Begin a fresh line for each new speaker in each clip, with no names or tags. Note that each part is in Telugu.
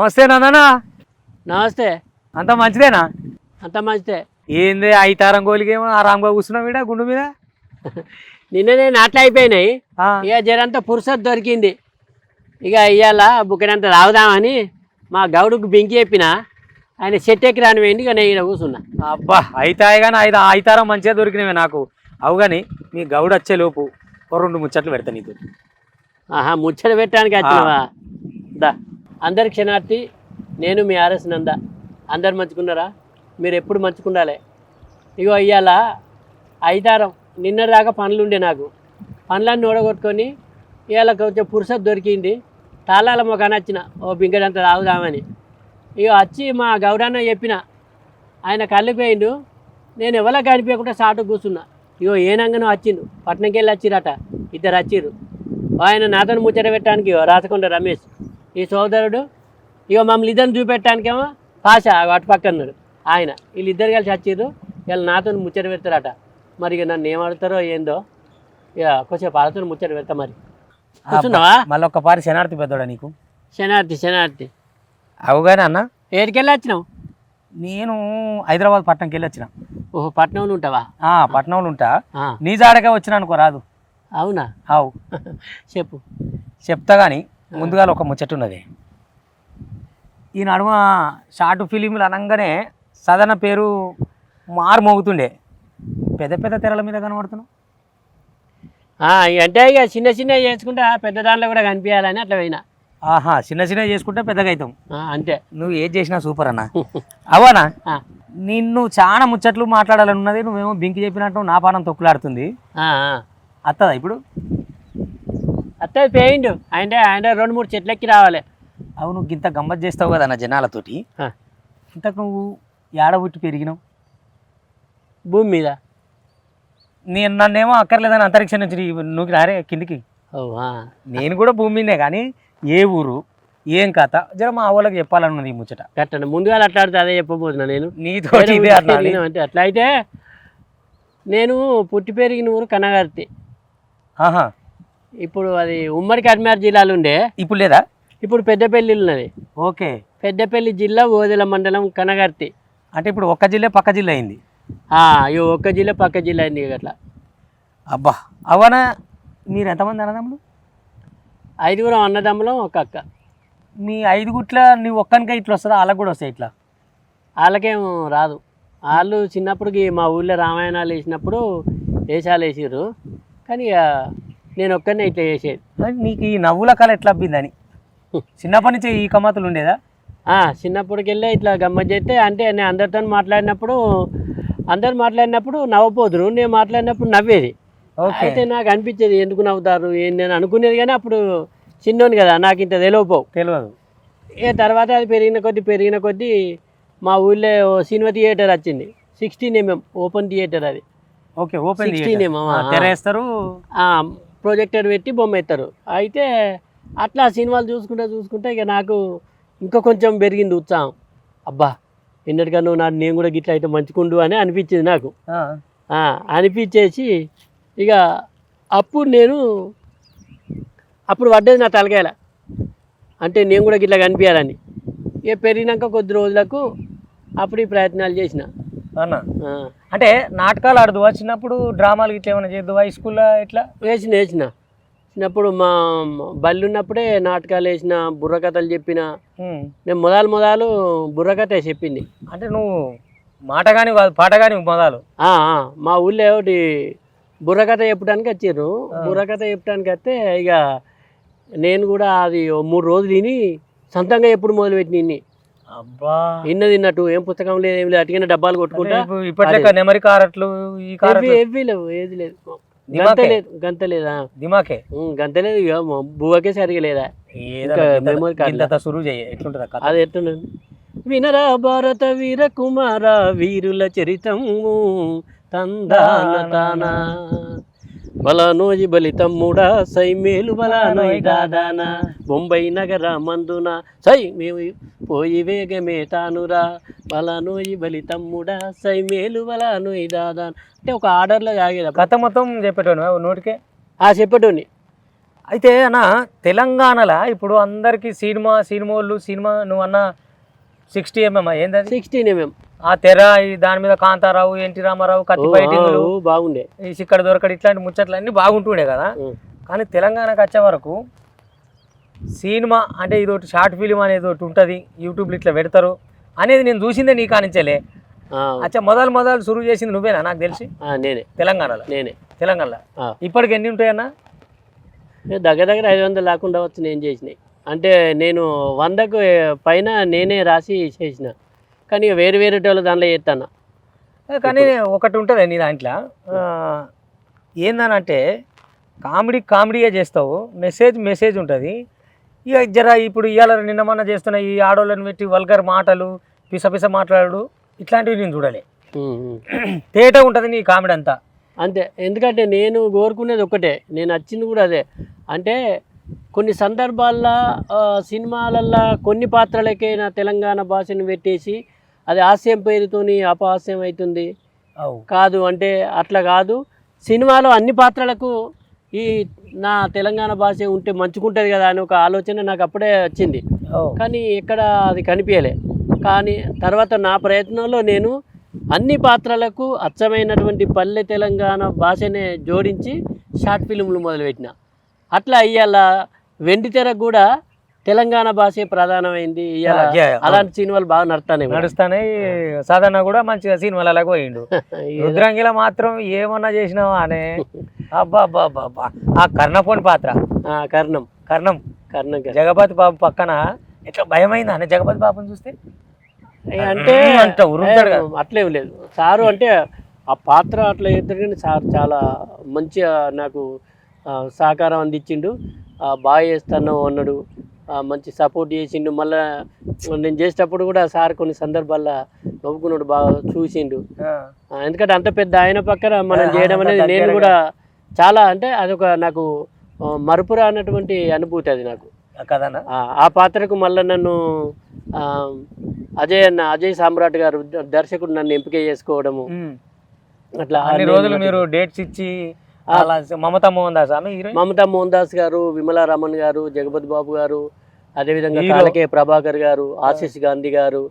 నమస్తే నాన్న.
నమస్తే.
అంత మంచిదేనా?
అంత మంచిదే.
ఏంది ఐతారం గోలికేమో ఆరాంగా కూర్చున్నావు ఈడ గుండు మీద.
నిన్ననే నాట్లు అయిపోయినాయి. ఇక జరంతా పురుసత్ దొరికింది. ఇక ఇవాళ బుక్కనంత తాగుదామని మా గౌడుకు బెంకి చెప్పిన ఆయన చెట్టు ఎక్కి రాని వేయండి. ఇక నేను కూర్చున్నా.
అబ్బా అయితాయి కానీ ఐతారం మంచిగా దొరికినవే నాకు. అవు కానీ మీ గౌడు వచ్చే లోపు ఓ 2 ముచ్చట్లు పెడతా నీకు.
ఆహా, ముచ్చట పెట్టడానికి వచ్చినవా? దా. అందరికి క్షణార్థి. నేను మీ ఆర్ఎస్ నంద. అందరు మంచుకున్నారా? మీరు ఎప్పుడు మంచుకుండాలి. ఇగో ఇవాళ ఐతారం. నిన్నటిదాకా పనులు ఉండే నాకు. పనులన్నీ ఓడగొట్టుకొని ఇవాళ కొంచెం పురుసత్ దొరికింది. తాళాల మొఖాన వచ్చిన ఓ బింగడంతా తాగుదామని. ఇక వచ్చి మా గౌడన్న చెప్పిన ఆయన కలిపోయిండు. నేను ఎవరికి కనిపించకుండా సాటు కూర్చున్నా. ఇగో ఏనంగానో వచ్చిండు. పట్నంకి వెళ్ళి వచ్చిరట. ఇద్దరు వచ్చిర్రు. ఆయన నాతో ముచ్చట పెట్టడానికి రాచకొండ రమేష్ ఈ సోదరుడు. ఇక మమ్మల్ని ఇద్దరిని చూపెట్టడానికేమో పాష అటు పక్క అన్నాడు ఆయన. వీళ్ళిద్దరు కలిసి వచ్చిర్రు. వీళ్ళు నాతో ముచ్చట పెడతారట. మరి ఇక నన్ను ఏమడుతారో ఏందో. ఇక కొంచెం వాళ్ళతో ముచ్చట పెడతా. మరి కూర్చున్నావా?
మళ్ళీ ఒక్కపారి శనార్థి పెద్దోడా నీకు?
శనార్థి.
అవుగానే అన్న.
ఏడికెళ్ళి వచ్చినావు?
నేను హైదరాబాద్ పట్నంకి వెళ్ళి వచ్చిన.
ఓహో, పట్నంలో ఉంటావా?
పట్నంలో ఉంటా. నీ జాడగా వచ్చిన అనుకో రాదు.
అవునా?
అవు. చెప్తా కానీ ముందుగా ఒక ముచ్చట ఉన్నది. ఈ నడుమ షార్ట్ ఫిలింలు అనగానే సదన పేరు మారు మోగుతుండే. పెద్ద పెద్ద తెరల మీద కనబడుతున్నావు.
అంటే ఇక చిన్న చిన్న చేసుకుంటా పెద్ద దాంట్లో కూడా కనిపించాలని అట్లా పోయినా.
ఆహా, చిన్న చిన్న చేసుకుంటే పెద్దగా అవుతాం.
అంతే.
నువ్వు ఏది చేసినా సూపర్ అన్న. అవనా? నిన్ను చాలా ముచ్చట్లు మాట్లాడాలని ఉన్నది. నువ్వేమో బింకి చెప్పినట్టు నా పానం తొక్కులాడుతుంది. అత్తదా ఇప్పుడు?
అత్తది పోయిండు. ఆయన 2-3 చెట్లెక్కి రావాలి.
అవు, నువ్వు ఇంత గమ్మత్ చేస్తావు కదా అన్న జనాలతోటి. ఇంతకు నువ్వు ఏడ పుట్టి పెరిగినావు?
భూమి మీద.
నన్నేమో అక్కర్లేదని అంతరిక్షం నుంచి నువ్వు రారే కిందికి. నేను కూడా భూమి మీదే. కానీ ఏ ఊరు ఏం కథ జర మా వాళ్ళకి చెప్పాలన్నది ఈ ముచ్చట.
కట్టండి ముందుగా అట్లా ఆడితే అదే చెప్పబోతున్నా నేను.
నీతో ఇదే
అంటే అట్లా అయితే నేను పుట్టి పెరిగిన ఊరు కనగర్తి. ఇప్పుడు అది ఉమ్మడి కరీంనగర్ జిల్లాలో ఉండే.
ఇప్పుడు లేదా?
ఇప్పుడు పెద్దపల్లి ఉన్నది.
ఓకే.
పెద్దపల్లి జిల్లా ఓదెల మండలం కనగర్తి.
అంటే ఇప్పుడు ఒక్క జిల్లా పక్క జిల్లా అయింది.
ఒక్క జిల్లా పక్క జిల్లా అయింది అట్లా.
అబ్బా అవనా. మీరు ఎంతమంది అన్నదమ్ములు?
5 అన్నదమ్ములం, ఒక అక్క.
మీ 5 గుట్ల నువ్వు ఒక్కనికే ఇట్లా వస్తుందా? వాళ్ళకి కూడా వస్తాయి ఇట్లా?
వాళ్ళకేం రాదు. వాళ్ళు చిన్నప్పటికి మా ఊళ్ళో రామాయణాలు వేసినప్పుడు వేషాలు వేసారు. కానీ నేను ఒక్కనే ఇట్లా చేసేది.
నీకు ఈ నవ్వుల కళ ఎట్లా అబ్బిందని చిన్నప్పటి నుంచి ఈ కమాతులు ఉండేదా?
చిన్నప్పటికి వెళ్ళే ఇట్లా గమ్మత్ చేస్తే అంటే నేను అందరితో అందరు మాట్లాడినప్పుడు నవ్వపోదురు, నేను మాట్లాడినప్పుడు నవ్వేది. అయితే నాకు అనిపించేది ఎందుకు నవ్వుతారు ఏంటి నేను అనుకునేది. కానీ అప్పుడు చిన్నోని కదా, నాకు ఇంత తెలియదు. తర్వాత అది పెరిగిన కొద్దీ మా ఊళ్ళో సినిమా థియేటర్ వచ్చింది. 16mm ఓపెన్ థియేటర్ అది.
ఓకే, ఓపెన్
16mm
తెరేస్తారు,
ప్రొజెక్టర్ పెట్టి బొమ్మ ఎత్తారు. అయితే అట్లా సినిమాలు చూసుకుంటే ఇక నాకు ఇంకా కొంచెం పెరిగింది ఉత్సాహం. అబ్బా ఎన్నటికన్నా నేను కూడా గిట్లా అయితే మంచుకుండు అని అనిపించింది నాకు. అనిపించేసి ఇక అప్పుడు పడ్డది నా తలకాయల. అంటే నేను కూడా గిట్లా కనిపించాలని. ఇక పెరిగినాక కొద్ది రోజులకు అప్పుడు ఈ ప్రయత్నాలు చేసిన.
అంటే నాటకాలు ఆడుదువా? చిన్నప్పుడు డ్రామాలు ఇట్లా ఏమైనా చేద్దువా స్కూల్లో? ఇట్లా
వేసిన చిన్నప్పుడు మా బళ్ళు ఉన్నప్పుడే నాటకాలు వేసిన, బుర్రకథలు చెప్పిన. నేను మొదలు బుర్రకథ చెప్పింది.
అంటే నువ్వు మాట కానీ పాట కానీ మొదలు?
మా ఊళ్ళో ఒకటి బుర్రకథ చెప్పడానికి వచ్చారు. బుర్రకథ చెప్పడానికి వస్తే ఇక నేను కూడా అది 3 రోజులు విని సొంతంగా ఎప్పుడు మొదలుపెట్టిన ఇన్ని.
అబ్బా
తిన్నట్టు ఏం పుస్తకం లేదు, ఏం లేదు. అటుకైనా డబ్బాలు కొట్టుకుంటా.
ఇప్పట్లో నెమరి కారట్లు
ఏవి లేవు, ఏది లేదు. గంత లేదా?
దిమాకే
గంత లేదు. ఇక బువ్వకే సరిగా లేదా? మెమరీ కార్డు అది ఎట్లున్నది. వినరా భారత వీర కుమార వీరుల చరితము తందాన బలానోజి బలి తమ్ముడా సై మేలు బలానోయ్ దాదాన బొంబాయి నగర మందున సై మేము పోయి వేగమే తానురా బలానోజి బలి తమ్ముడా సై మేలు బలానోయ్ దాదాన. అంటే ఒక ఆర్డర్లో ఆగేది.
కథ మొత్తం చెప్పేటోని నోటికే?
చెప్పేటోని.
అయితే అన్న తెలంగాణలో ఇప్పుడు అందరికీ సినిమా నువ్వు అన్న 60mm ఏంటది
16mm
ఆ తెర ఈ దాని మీద కాంతారావు ఎన్టీ రామారావు కత్తి ఫైటింగ్లు
బాగుండే
ఈ సిక్కడ దొరకడు ఇట్లాంటి ముచ్చట్లు అన్నీ బాగుంటుండే కదా. కానీ తెలంగాణకు వచ్చే వరకు సినిమా అంటే ఇదొకటి షార్ట్ ఫిలిం అనేది ఒకటి ఉంటుంది, యూట్యూబ్లో ఇట్లా పెడతారు అనేది నేను చూసిందే నీ కానించలే. అచ్చా మొదలు సురువు చేసింది నువ్వేనా నాకు తెలిసి?
నేనే
తెలంగాణలో ఇప్పటికి ఎన్ని ఉంటాయన్నా?
దగ్గర 500 లేకుండా వచ్చి నేను చేసినాయి. అంటే నేను 100కు పైన నేనే రాసి చేసిన, కానీ వేరే వాళ్ళు దాంట్లో చేస్తాను.
కానీ ఒకటి ఉంటుంది నీ దాంట్లో ఏందనంటే కామెడీగా చేస్తావు, మెసేజ్ ఉంటుంది. ఇక జర ఇప్పుడు ఇవాళ నిన్న మొన్న చేస్తున్న ఈ ఆడోళ్ళని పెట్టి వల్గర్ మాటలు పిస మాట్లాడు ఇట్లాంటివి నేను చూడాలి. తేట ఉంటుంది నీ కామెడీ అంతా
అంతే. ఎందుకంటే నేను కోరుకునేది ఒక్కటే, నేను వచ్చింది కూడా అదే. అంటే కొన్ని సందర్భాల్లో సినిమాలల్లో కొన్ని పాత్రలకే నా తెలంగాణ భాషను పెట్టేసి అది హాస్యం పేరుతోని అపహాస్యం అవుతుంది కాదు. అంటే అట్లా కాదు, సినిమాలో అన్ని పాత్రలకు ఈ నా తెలంగాణ భాష ఉంటే మంచుకుంటుంది కదా అని ఒక ఆలోచన నాకు అప్పుడే వచ్చింది. కానీ ఎక్కడ అది కనిపించలే. కానీ తర్వాత నా ప్రయత్నంలో నేను అన్ని పాత్రలకు అచ్చమైనటువంటి పల్లె తెలంగాణ భాషనే జోడించి షార్ట్ ఫిల్మ్లు మొదలుపెట్టిన. అట్లా ఇవాళ వెండితెరకు కూడా తెలంగాణ భాషే ప్రధానమైంది. అలాంటి సినిమాలు బాగా నడుస్తాయి.
సాధారణ కూడా మంచిగా సినిమాలు అలాగే పోయిండు. రుద్రంగిలో మాత్రం ఏమన్నా చేసినావా అనే అబ్బా ఆ కర్ణపోని పాత్ర కర్ణం జగపతి బాబు పక్కన ఎట్లా భయమైంది అనే జగపతి బాబుని చూస్తే.
అంటే అట్లేం లేదు సారు, అంటే ఆ పాత్ర అట్లా ఎదురుగానే సార్ చాలా మంచిగా నాకు సహకారం అందించిండు. బాగా చేస్తాను అన్నాడు, మంచి సపోర్ట్ చేసిండు. మళ్ళీ నేను చేసేటప్పుడు కూడా సార్ కొన్ని సందర్భాల్లో నవ్వుకున్నాడు, బాగా చూసిండు. ఎందుకంటే అంత పెద్ద ఆయన పక్కన మనం చేయడం అనేది నేను కూడా చాలా, అంటే అదొక నాకు మరుపురా అన్నటువంటి అనుభూతి అది నాకు
కదా.
ఆ పాత్రకు మళ్ళీ నన్ను అజయ్ సామ్రాట్ గారు దర్శకుడు నన్ను ఎంపిక చేసుకోవడము, అట్లా
అన్ని రోజులు మీరు డేట్స్ ఇచ్చి మమతా మోహన్ దాస్ గారు, విమలా రమణ్ గారు, జగపతి బాబు గారు, అదేవిధంగా కాలకే ప్రభాకర్ గారు, ఆశీష్ గాంధీ గారు,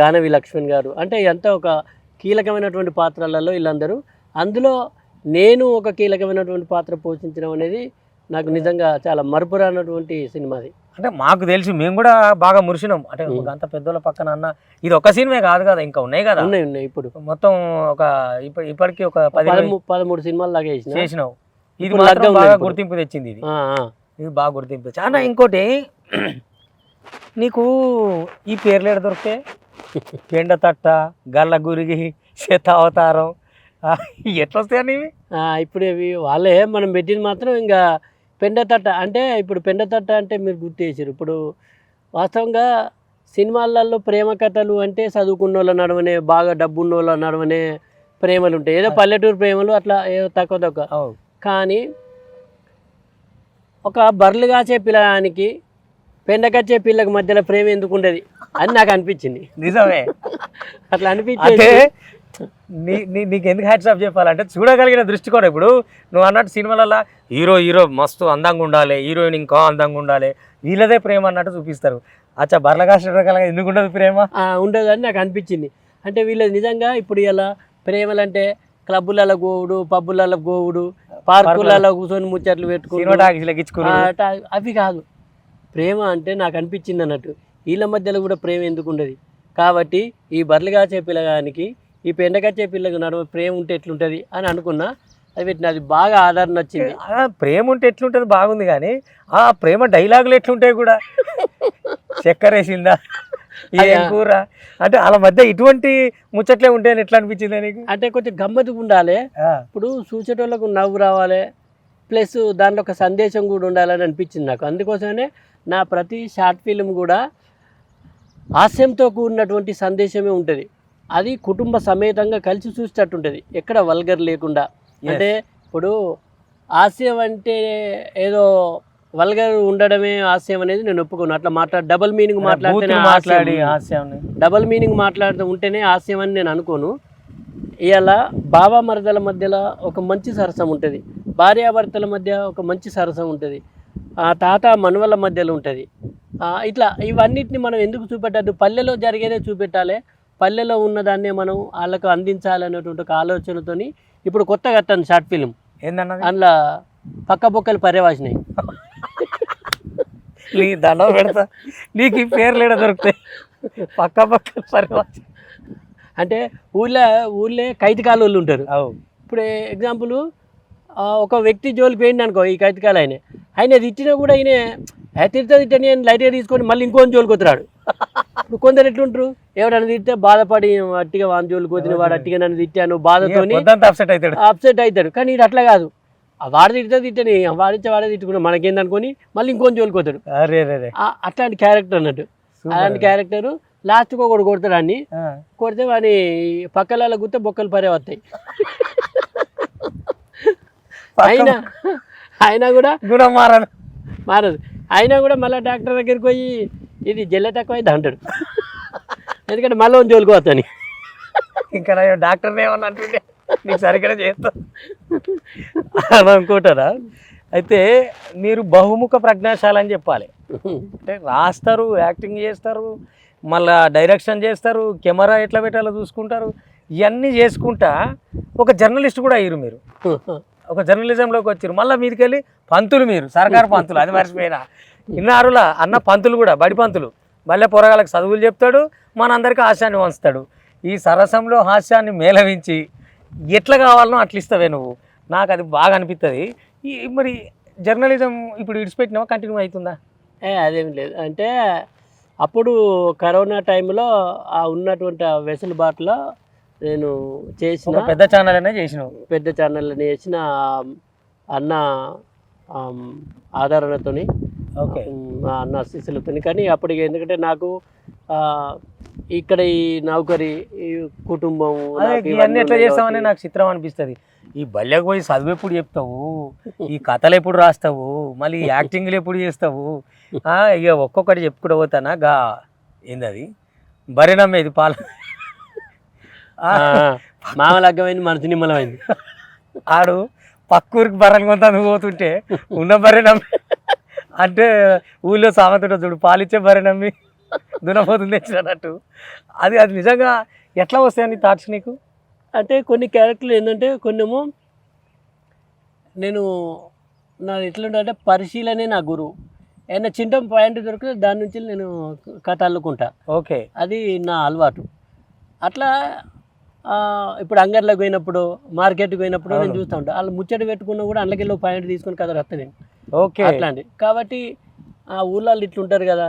గానవి లక్ష్మణ్ గారు, అంటే ఎంత ఒక కీలకమైనటువంటి పాత్రలలో వీళ్ళందరూ. అందులో నేను ఒక కీలకమైనటువంటి పాత్ర పోషించడం అనేది నాకు నిజంగా చాలా మరుపురానటువంటి సినిమాది. అంటే మాకు తెలిసి మేము కూడా బాగా మురిసినాం. అంటే అంత పెద్దోళ్ళ పక్కన అన్న ఇది ఒక సినిమా కాదు కదా, ఇంకా ఉన్నాయి కదా.
ఉన్నాయి ఇప్పుడు మొత్తం
ఒక ఇప్పటికి ఒక
13 సినిమాలు లాగా
చేసినావు. ఇది బాగా గుర్తింపు తెచ్చింది. ఇది బాగా గుర్తింపు చాలా. ఇంకోటి నీకు ఈ పేర్లు ఎక్కడ దొరికితే పెండ తట్ట, గల్ల గురిగి, శతావతారం ఎట్లా వస్తాయని
ఇప్పుడు ఇవి వాళ్ళే మనం పెట్టింది మాత్రం. ఇంకా పెండతట్ట అంటే ఇప్పుడు పెండతట్ట అంటే మీరు గుర్తు చేసారు. ఇప్పుడు వాస్తవంగా సినిమాలలో ప్రేమ కథలు అంటే చదువుకున్న వాళ్ళు నడవనే, బాగా డబ్బున్న వాళ్ళు నడవనే ప్రేమలు ఉంటాయి, ఏదో పల్లెటూరు ప్రేమలు అట్లా ఏదో తక్కువ. కానీ ఒక బర్రెలు కాచే పిల్లగానికి పెండకచ్చే పిల్లకి మధ్యలో ప్రేమ ఎందుకు ఉండదు అని నాకు అనిపించింది.
నిజమే,
అట్లా అనిపించింది.
నీకు ఎందుకు హ్యాట్స్ ఆఫ్ చెప్పాలంటే చూడగలిగిన దృష్టికోణం. ఇప్పుడు నువ్వు అన్నట్టు సినిమాలలో హీరో మస్తు అందంగా ఉండాలి, హీరోయిన్ ఇంకా అందంగా ఉండాలి, వీళ్ళదే ప్రేమ అన్నట్టు చూపిస్తారు. అచ్చా బర్లకాశ ఎందుకు ఉండదు ప్రేమ?
ఉండదు అని నాకు అనిపించింది. అంటే వీళ్ళది నిజంగా ఇప్పుడు ఇలా ప్రేమలంటే క్లబ్బులలో గోవుడు, పబ్బులలో గోవుడు, పార్కులలో కూర్చొని ముచ్చట్లు పెట్టుకుని అవి కాదు. ప్రేమ అంటే నాకు అనిపించింది అన్నట్టు వీళ్ళ మధ్యలో కూడా ప్రేమ ఎందుకు ఉండదు. కాబట్టి ఈ బర్రెలుగాచే పిల్లగానికి ఈ పెండకచ్చే పిల్లకి నడుమ ప్రేమ ఉంటే ఎట్లుంటుంది అని అనుకున్నా. అది పెట్టిన అది బాగా ఆదరణ వచ్చింది.
ప్రేమ ఉంటే ఎట్లుంటుంది బాగుంది, కానీ ఆ ప్రేమ డైలాగులు ఎట్లుంటాయి కూడా. చక్కెర వేసిందా, ఏం కూర, అంటే వాళ్ళ మధ్య ఇటువంటి ముచ్చట్లే ఉంటాయని ఎట్లా అనిపించింది నీకు?
అంటే కొంచెం గమ్మత్తుగా ఉండాలి. ఇప్పుడు చూసేటోళ్ళకు నవ్వు రావాలి, ప్లస్ దాంట్లో ఒక సందేశం కూడా ఉండాలని అనిపించింది నాకు. అందుకోసమే నా ప్రతి షార్ట్ ఫిల్మ్ కూడా హాస్యంతో కూడినటువంటి సందేశమే ఉంటుంది. అది కుటుంబ సమేతంగా కలిసి చూసేటట్టు ఉంటుంది, ఎక్కడ వల్గర్ లేకుండా. అంటే ఇప్పుడు హాస్యం అంటే ఏదో వల్గర్ ఉండడమే హాస్యం అనేది నేను ఒప్పుకోను. అట్లా డబల్ మీనింగ్ మాట్లాడితే హాస్యం, డబల్ మీనింగ్ మాట్లాడుతూ ఉంటేనే హాస్యం అని నేను అనుకోను. ఇవాళ బావ మరదల మధ్యలో ఒక మంచి సరసం ఉంటుంది, భార్యాభర్తల మధ్య ఒక మంచి సరసం ఉంటుంది, తాత మనవల మధ్యలో ఉంటుంది. ఇట్లా ఇవన్నిటిని మనం ఎందుకు చూపెట్టద్దు? పల్లెలో జరిగేదే చూపెట్టాలి, పల్లెలో ఉన్నదాన్నే మనం వాళ్ళకు అందించాలనేటువంటి ఒక ఆలోచనతోని ఇప్పుడు కొత్తగా వస్తాను షార్ట్ ఫిలిం.
ఏందన్నది?
అందులో పక్క బొక్కలు పర్యవాసినాయి.
నీ దండం పెడతా, నీకు ఈ పేర్లు ఏడ దొరుకుతాయి? పక్క పక్క పరివాసం
అంటే ఊళ్ళే కైతకాలు వాళ్ళు ఉంటారు.
అవు
ఇప్పుడు ఎగ్జాంపుల్ ఒక వ్యక్తి జోలికి పోయింది అనుకో, ఈ కైతకాలు ఆయన తిట్టినా కూడా ఆయన తిట్టని లైట్గా తీసుకొని మళ్ళీ ఇంకొని జోలికి వస్తున్నాడు. ఇప్పుడు కొందరు ఎట్లుంటారు, ఎవరైనా తిట్టే బాధపడి అట్టిగా వాని జోలికి వచ్చిన వాడు అట్టిగా నన్ను తిట్టాను బాధతోని అప్సెట్ అవుతాడు. కానీ ఇది అట్లా కాదు, వాడు తిట్టని వాడే తిట్టుకున్నాడు మనకేందనుకొని మళ్ళీ ఇంకొని జోలికి పోతాడు. అట్లాంటి క్యారెక్టర్ అన్నట్టు. అలాంటి క్యారెక్టరు లాస్ట్కి ఒకటి కొడతాడు, అన్ని కొడితే వాని పక్కల గుర్తే బొక్కలు పరే వస్తాయి. అయినా కూడా
గుణం
మారదు. అయినా కూడా మళ్ళీ డాక్టర్ దగ్గరికి పోయి ఇది జల్లె తక్కువ అయితే అంటాడు, ఎందుకంటే మళ్ళీ జోలికి వస్తాను.
ఇంకా డాక్టర్ ఏమన్నా అంటుండే నీకు సరిగ్గా చేస్తా అనుకుంటారా? అయితే మీరు బహుముఖ ప్రజ్ఞాశాల అని చెప్పాలి. అంటే రాస్తారు, యాక్టింగ్ చేస్తారు, మళ్ళా డైరెక్షన్ చేస్తారు, కెమెరా ఎట్లా పెట్టాలో చూసుకుంటారు, ఇవన్నీ చేసుకుంటా ఒక జర్నలిస్ట్ కూడా అయ్యారు మీరు. ఒక జర్నలిజంలోకి వచ్చారు. మళ్ళీ మీదకి వెళ్ళి పంతులు, మీరు సర్కారు పంతులు, అది మర్చిపోయినా. ఇన్నారుల అన్న పంతులు కూడా, బడి పంతులు. మళ్ళీ పొరగాళ్ళకి చదువులు చెప్తాడు, మనందరికీ హాస్యాన్ని వంచుతాడు. ఈ సరసంలో హాస్యాన్ని మేళవించి ఎట్లా కావాలనో అట్లా ఇస్తావే నువ్వు. నాకు అది బాగా అనిపిస్తుంది. మరి జర్నలిజం ఇప్పుడు ఇడిచిపెట్టినావా, కంటిన్యూ అవుతుందా?
అదేం లేదు. అంటే అప్పుడు కరోనా టైంలో ఉన్నటువంటి వెసులుబాటులో నేను చేసిన
పెద్ద ఛానల్ అనే చేసినావు.
పెద్ద ఛానల్ అని చేసిన అన్న ఆదరణతోని, అన్న శిష్యులతోని. కానీ అప్పటికి ఎందుకంటే నాకు ఇక్కడ ఈ నౌకరీ, ఈ కుటుంబం,
ఇవన్నీ ఎట్లా చేస్తామని నాకు చిత్రం అనిపిస్తుంది. ఈ బల్లెకు పోయి చదువు ఎప్పుడు చెప్తావు, ఈ కథలు ఎప్పుడు రాస్తావు, మళ్ళీ యాక్టింగ్లు ఎప్పుడు చేస్తావు? ఇక ఒక్కొక్కటి చెప్పుకుంటూ పోతానా. గా ఏంది అది బరినమ్మేది పాల
మామలగ్గమైంది, మనసు నిమ్మలమైంది.
ఆడు పక్కూరికి బర్రెలు కొంత పోతుంటే ఉన్న బర్రె నమ్మి, అంటే ఊళ్ళో సామెత చూడు, పాలిచ్చే బర్రె నమ్మి దునపోతుంది తెచ్చినట్టు. అది నిజంగా ఎట్లా వస్తాయని థాట్స్ నీకు?
అంటే కొన్ని క్యారెక్టర్లు ఏంటంటే, కొన్నేమో నేను నాది ఎట్లుంటే పరిశీలనే నా గురువు. ఏదైనా చిన్న పాయింట్ దొరికితే దాని నుంచి నేను కథ అల్లుకుంటా.
ఓకే,
అది నా అలవాటు. అట్లా ఇప్పుడు అంగర్లకు పోయినప్పుడు, మార్కెట్కి పోయినప్పుడు నేను చూస్తూ ఉంటాను. వాళ్ళు ముచ్చట పెట్టుకున్నా కూడా అందులోకి పాయింట్ తీసుకొని కథ రాస్తా నేను.
ఓకే,
అట్లాంటి కాబట్టి ఆ ఊళ్ళో ఇట్లుంటారు కదా,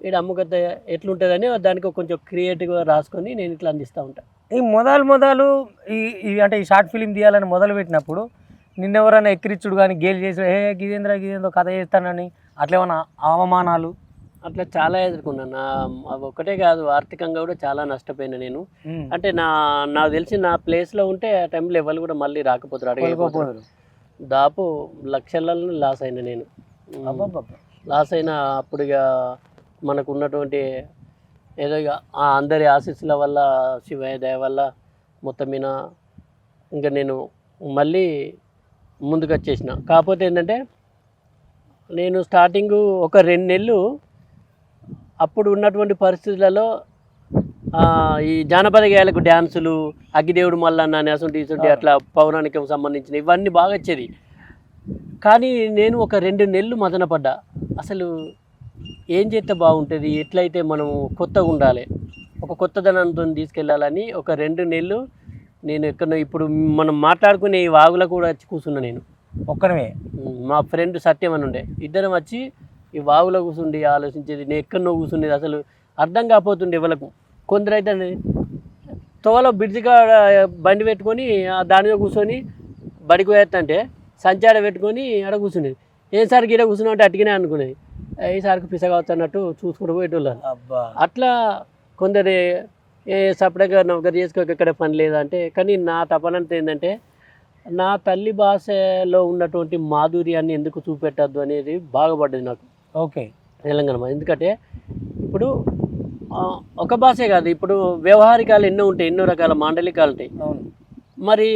వీడు అమ్మకథ ఎట్లుంటుందని దానికి కొంచెం క్రియేటివ్గా రాసుకొని నేను ఇట్లా అందిస్తూ ఉంటాను.
ఈ మొదలు ఈ అంటే ఈ షార్ట్ ఫిలిం తీయాలని మొదలు పెట్టినప్పుడు నిన్నెవరైనా ఎక్కిరిచ్చుడు కానీ గేలు చేసి గిదేంద్రో కథ చేస్తానని అట్లా ఏమన్నా అవమానాలు
అట్లా చాలా ఎదుర్కొన్నాను. అవి ఒక్కటే కాదు, ఆర్థికంగా కూడా చాలా నష్టపోయినా నేను. అంటే నాకు తెలిసి నా ప్లేస్లో ఉంటే ఆ టైంలో ఎవరు కూడా మళ్ళీ రాకపోతారు, అడగకపోతారు. దాపు లక్షలలో లాస్ అయినా నేను. లాస్ అయినా అప్పుడు ఇక మనకు ఉన్నటువంటి ఏదో ఇక అందరి ఆశీస్సుల వల్ల, శివయ్య దయ వల్ల మొత్తం మీద ఇంకా నేను మళ్ళీ ముందుకు వచ్చేసిన. కాకపోతే ఏంటంటే నేను స్టార్టింగు ఒక 2 నెలలు అప్పుడు ఉన్నటువంటి పరిస్థితులలో ఈ జానపద గేయాలకు డ్యాన్సులు, అగ్గిదేవుడు మల్లన్న అని అసలు అట్లా పౌరాణికం సంబంధించిన ఇవన్నీ బాగా వచ్చేది. కానీ నేను ఒక 2 నెలలు మదనపడ్డా. అసలు ఏం చేస్తే బాగుంటుంది, ఎట్లయితే మనం కొత్తగా ఉండాలి, ఒక కొత్తదనంతో తీసుకెళ్ళాలని ఒక 2 నెలలు నేను ఎక్కడో ఇప్పుడు మనం మాట్లాడుకునే ఈ వాగులో కూడా వచ్చి కూర్చున్నా నేను
ఒక్కనే.
మా ఫ్రెండ్ సత్యం అని ఉండే, ఇద్దరం వచ్చి ఈ వాగులో కూర్చుండి ఆలోచించేది. నేను ఎక్కడో కూర్చుండేది, అసలు అర్థం కాకపోతుండే ఎవరికి. కొందరైతే తోవలో బ్రిడ్జిగా బండి పెట్టుకొని దాని మీద కూర్చొని బడికి పోయేస్తంటే సంచాడ పెట్టుకొని ఆడ కూర్చునేది. ఏసారికి ఈడ కూర్చున్నా అంటే అట్టుగానే అనుకునేది, ఈసారికి పిసగావచ్చు అన్నట్టు చూసుకుంటూ పోయేటోళ్ళు. అట్లా కొందరు సపరేట్గా నౌకరీ చేసుకోక ఇక్కడ పని లేదంటే. కానీ నా తపనంత ఏంటంటే నా తల్లి భాషలో ఉన్నటువంటి మాధుర్యాన్ని ఎందుకు చూపెట్టద్దు అనేది బాగుపడ్డది నాకు.
ఓకే,
తెలంగాణ. ఎందుకంటే ఇప్పుడు ఒక భాషే కాదు, ఇప్పుడు వ్యవహారికాలు ఎన్నో ఉంటాయి, ఎన్నో రకాల మాండలికాలు ఉంటాయి.
అవును.
మరి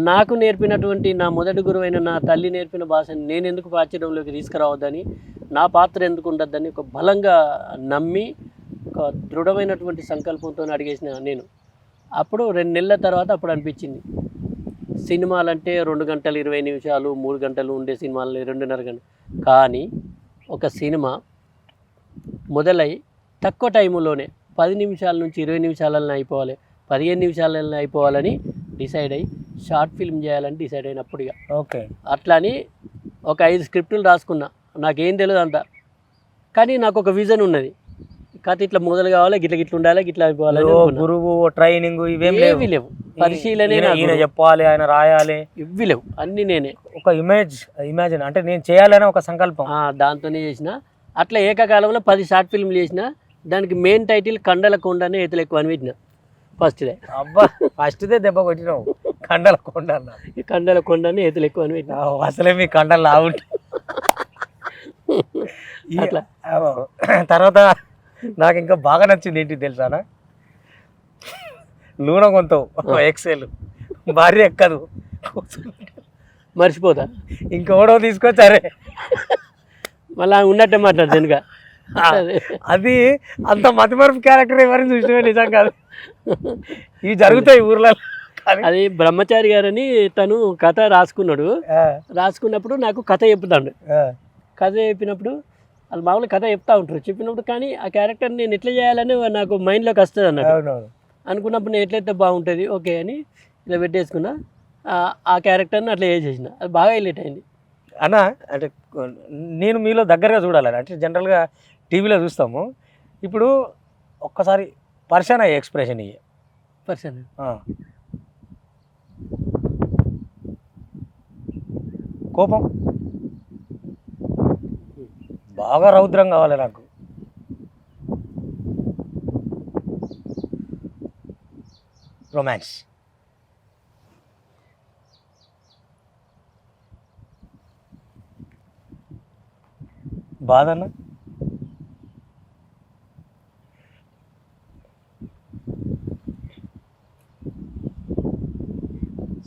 నాకు నేర్పినటువంటి నా మొదటి గురువైన నా తల్లి నేర్పిన భాషని నేను ఎందుకు ప్రాచుర్యంలోకి తీసుకురావద్దని, నా పాత్ర ఎందుకు ఉండద్దని ఒక బలంగా నమ్మి ఒక దృఢమైనటువంటి సంకల్పంతో అడిగేసిన నేను. అప్పుడు 2 నెలల తర్వాత అప్పుడు అనిపించింది, సినిమాలంటే 2 గంటలు 20 నిమిషాలు 3 గంటలు ఉండే సినిమాలు 2.5 గంటలు, కానీ ఒక సినిమా మొదలై తక్కువ టైంలోనే 10 నిమిషాల నుంచి 20 నిమిషాలలో అయిపోవాలి, 15 నిమిషాలలో అయిపోవాలని డిసైడ్ అయ్యి షార్ట్ ఫిల్మ్ చేయాలని డిసైడ్ అయినప్పుడు ఇక
ఓకే.
అట్లా అని ఒక 5 స్క్రిప్టులు రాసుకున్నా. నాకేం తెలియదు అంత, కానీ నాకు ఒక విజన్ ఉన్నది, కథ ఇట్లా మొదలు కావాలి, గిట్ల ఉండాలి, గిట్లా అయిపోవాలని.
గురువు ట్రైనింగ్ ఇవేం
లేవు, పరిశీలనే
ఈయన చెప్పాలి, ఆయన రాయాలి,
ఇవి లేవు, అన్నీ నేనే.
ఒక ఇమాజిన్ అంటే నేను చేయాలని ఒక సంకల్పం,
దాంతోనే చేసిన. అట్లా ఏకకాలంలో 10 షార్ట్ ఫిల్మ్లు చేసిన. దానికి మెయిన్ టైటిల్ కండల కొండనే ఎత్తులు ఎక్కువ అని పెట్టిన ఫస్ట్దే.
అబ్బా, ఫస్ట్దే దెబ్బ కొట్టినావు, కండల కొండ అన్న.
కండల కొండనే ఎత్తులు ఎక్కువ అని పెట్టిన.
అసలే మీ కండలు లావుంటాయి.
అట్లా
తర్వాత నాకు ఇంకా బాగా నచ్చింది ఏంటి తెలుసానా, లూన కొంతావు ఎక్సెల్, భార్య ఎక్కదు,
మర్చిపోతా,
ఇంకోడో తీసుకొచ్చి అరే
మళ్ళీ ఉన్నట్టే మాట్లాడుతుంది. ఇంకా
అది అంత మతిమరుపు క్యారెక్టర్ ఎవరిని చూసినవే నిజం కాదు, ఇవి జరుగుతాయి ఊర్లో.
అది బ్రహ్మచారి గారని తను కథ రాసుకున్నాడు. రాసుకున్నప్పుడు నాకు కథ చెప్తాడు. కథ చెప్పినప్పుడు వాళ్ళు మామూలుగా కథ చెప్తా ఉంటారు. చెప్పినప్పుడు కానీ ఆ క్యారెక్టర్ నేను ఎట్లా చేయాలని నాకు మైండ్లోకి వస్తుంది అన్నట్టు. అనుకున్నప్పుడు నేను ఎట్లయితే బాగుంటుంది ఓకే అని ఇలా పెట్టేసుకున్నా. ఆ క్యారెక్టర్ని అట్లా చేసేసిన, అది బాగా హైలైట్ అయింది
అన్న. అంటే నేను మీలో దగ్గరగా చూడాలని, అంటే జనరల్గా టీవీలో చూస్తాము. ఇప్పుడు ఒక్కసారి పర్సన్ అయ్యే ఎక్స్ప్రెషన్ ఇయ్యే
పర్సన్
కోపం బాగా రౌద్రం కావాలి నాకు. రొమాన్స్ బాధన్న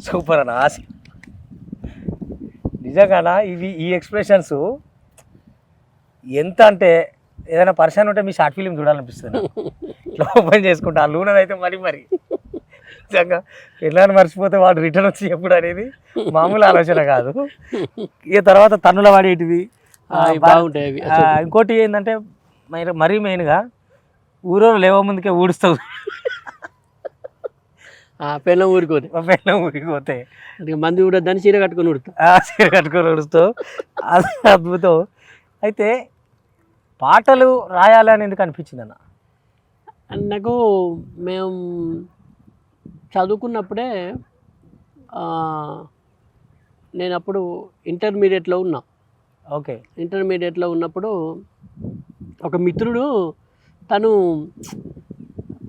సూపర్ అన్న. ఆశ నిజంగానా ఈ ఎక్స్ప్రెషన్స్ ఎంత అంటే ఏదైనా పర్సన్ ఉంటే మీ షార్ట్ ఫిలిం చూడాలనిపిస్తుంది. ఇట్లా ఓపెన్ చేసుకుంటా ఆ లూనదైతే మరి నిజంగా ఎట్లా మర్చిపోతే వాడు రిటర్న్ వచ్చి ఎప్పుడు అనేది మామూలు ఆలోచన కాదు. ఇక తర్వాత తన్నుల వాడేటివి
బాగుంటాయి.
ఇంకోటి ఏంటంటే మరీ మెయిన్గా ఊరో లేవ ముందుకే ఊడుస్తావు,
పెళ్ళం
ఊరికిపోతే
మంది కూడా దాన్ని చీర కట్టుకొని
ఊడుస్తావు. అది అద్భుతం. అయితే పాటలు రాయాలని ఎందుకు అనిపించింది అన్న?
నాకు మేము చదువుకున్నప్పుడే నేను అప్పుడు ఇంటర్మీడియట్లో ఉన్నా.
ఓకే.
ఇంటర్మీడియట్లో ఉన్నప్పుడు ఒక మిత్రుడు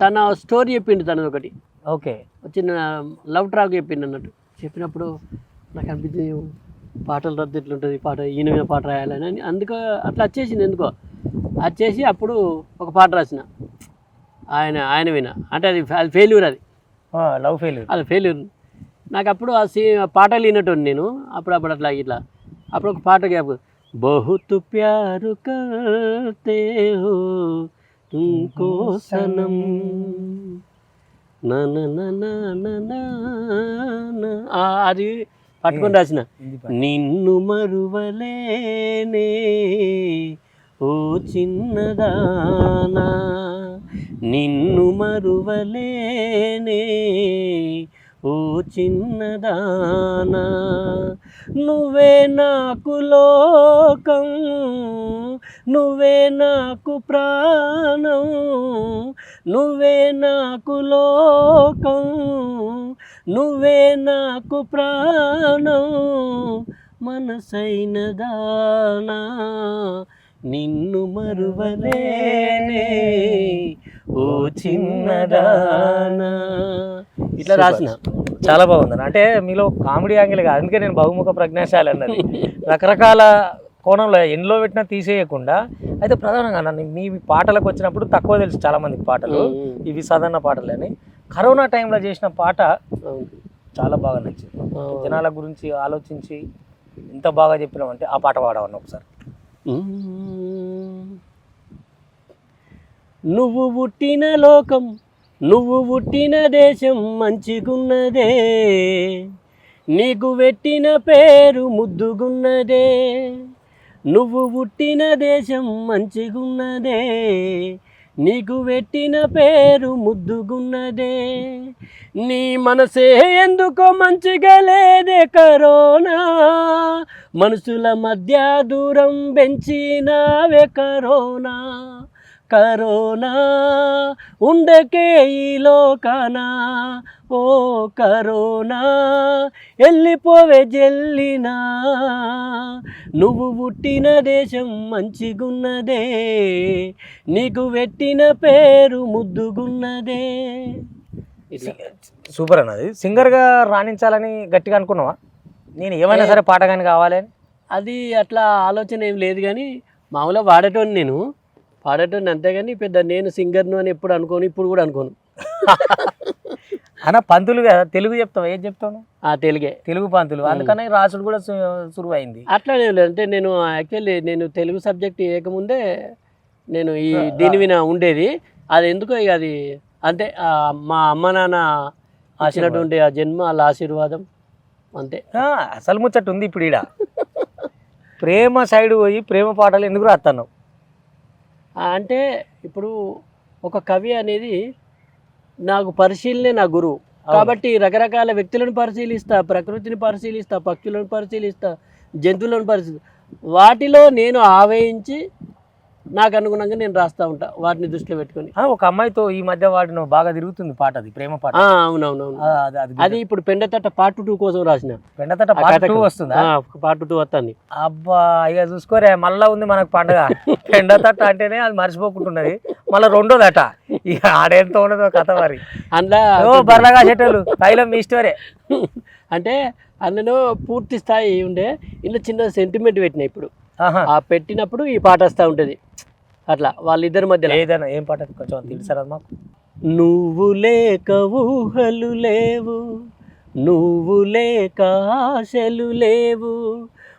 తన స్టోరీ చెప్పిండు, తనది ఒకటి.
ఓకే.
చిన్న లవ్ ట్రాక్ చెప్పిండు అన్నట్టు. చెప్పినప్పుడు నాకు అనిపించింది పాటలు రద్దు ఎట్లుంటుంది, ఈయన మీద పాట రాయాలని. అందుకో అట్లా వచ్చేసింది ఎందుకో. వచ్చేసి అప్పుడు ఒక పాట రాసిన ఆయన విన, అంటే అది ఫెయిల్యూర్, అది
లవ్ ఫెయిల్యూర్,
అది ఫెయిల్యూర్. నాకు అప్పుడు ఆ పాటలు వినటోని నేను అప్పుడు అట్లా ఇట్లా. అప్పుడు ఒక పాట గ్యాప్, బహుత్ ప్యారు కర్తే హో తుమ్కో సనమ్ అది పట్టుకొని రాసిన. నిన్ను మరువలేనే ఓ చిన్నదానా, నిన్ను మరువలేనే ఓ చిన్నదానా, నువ్వే నాకు లోకం, నువ్వే నాకు ప్రాణం, నువ్వే నాకు లోకం, నువ్వే నాకు ప్రాణం, మనసైన దానా నిన్ను మరువలేనే ఓ చిన్నదానా. ఇట్లా రాసిన.
చాలా బాగుంది. అంటే మీలో కామెడీ యాంగిల్ కాదు, అందుకే నేను బహుముఖ ప్రజ్ఞాశాలి అన్నది. రకరకాల కోణంలో ఎండ్లో పెట్టినా తీసేయకుండా. అయితే ప్రధానంగా నన్ను మీ పాటలకు వచ్చినప్పుడు తక్కువ తెలుసు చాలా మందికి పాటలు, ఇవి సాధారణ పాటలని. కరోనా టైంలో చేసిన పాట చాలా బాగా నచ్చింది. జనాల గురించి ఆలోచించి ఎంత బాగా చెప్పినామంటే ఆ పాట పాడవన్న ఒకసారి.
నువ్వు పుట్టిన లోకం, నువ్వు పుట్టిన దేశం మంచిగున్నదే, నీకు పెట్టిన పేరు ముద్దుగున్నదే. నువ్వు పుట్టిన దేశం మంచిగున్నదే, నీకు పెట్టిన పేరు ముద్దుగున్నదే. నీ మనసే ఎందుకో మంచిగా లేదే కరోనా, మనుషుల మధ్య దూరం పెంచినావే కరోనా. కరోనా ఉండకే ఈ లోకానా, ఓ కరోనా వెళ్ళిపోవే జల్లినా. నువ్వు పుట్టిన దేశం మంచిగున్నదే, నీకు పెట్టిన పేరు ముద్దుగున్నదే.
సూపర్ అన్నది. సింగర్గా రాణించాలని గట్టిగా అనుకున్నావా? నేను ఏమైనా సరే పాట కానీ కావాలి అని.
అది అట్లా ఆలోచన ఏం లేదు, కానీ మామూలుగా పాడేటోని, నేను పాడేటోని అంతేగాని పెద్ద నేను సింగర్ను అని ఎప్పుడు అనుకోను, ఇప్పుడు కూడా అనుకోను.
అన్న పంతులు కదా, తెలుగు చెప్తావు, ఏం చెప్తాను?
తెలుగే,
తెలుగు పంతులు, అందుకని రాసుడు కూడా సులువైంది.
అట్లా లేదు. అంటే నేను యాక్చువల్లీ నేను తెలుగు సబ్జెక్ట్ ఏకముందే నేను ఈ దీని మీద ఉండేది. అది ఎందుకో ఇక అది అంతే, మా అమ్మ నాన్న ఆశినటువంటి ఆ జన్మ వాళ్ళ ఆశీర్వాదం అంతే.
అసలు ముచ్చట్టు ఉంది ఇప్పుడు ఈడ. ప్రేమ సైడ్ పోయి ప్రేమ పాటలు ఎందుకు రాస్తాను
అంటే, ఇప్పుడు ఒక కవి అనేది నాకు పరిశీలనే నా గురువు కాబట్టి రకరకాల వ్యక్తులను పరిశీలిస్తా, ప్రకృతిని పరిశీలిస్తా, పక్షులను పరిశీలిస్తా, జంతువులను వాటిలో నేను ఆవేయించి నాకు అనుగుణంగా నేను రాస్తా ఉంటా, వాటిని దృష్టిలో పెట్టుకొని.
ఒక అమ్మాయితో ఈ మధ్య వాడిని బాగా తిరుగుతుంది పాట, అది ప్రేమ పాట.
అవునవునవును, అది ఇప్పుడు పెండతట్ట పార్ట్ 2 కోసం రాసిన.
పెండతట్ట పార్ట్ 2 వస్తుందా?
పార్ట్ 2 వస్తుంది.
అబ్బా ఇక చూసుకోరే, మళ్ళా ఉంది మనకు పండుగ. పెండతట్ట అంటేనే అది మర్చిపోకుంటున్నది, మళ్ళీ రెండోదట. ఇక ఆడేంత ఉండదో కథ మరి. అందులో బర్రగా చెట్టలు తైలం మీ స్టోరే.
అంటే అందులో పూర్తి స్థాయి ఉండే, ఇంట్లో చిన్న సెంటిమెంట్ పెట్టినా. ఇప్పుడు ఆ పెట్టినప్పుడు ఈ పాట వస్తూ ఉంటుంది. అట్లా వాళ్ళిద్దరి మధ్య
ఏదైనా ఏం పాట కొంచెం తెలుసారా మాకు?
నువ్వు లేక ఊహలు లేవు, నువ్వు లేక ఆశలు లేవు,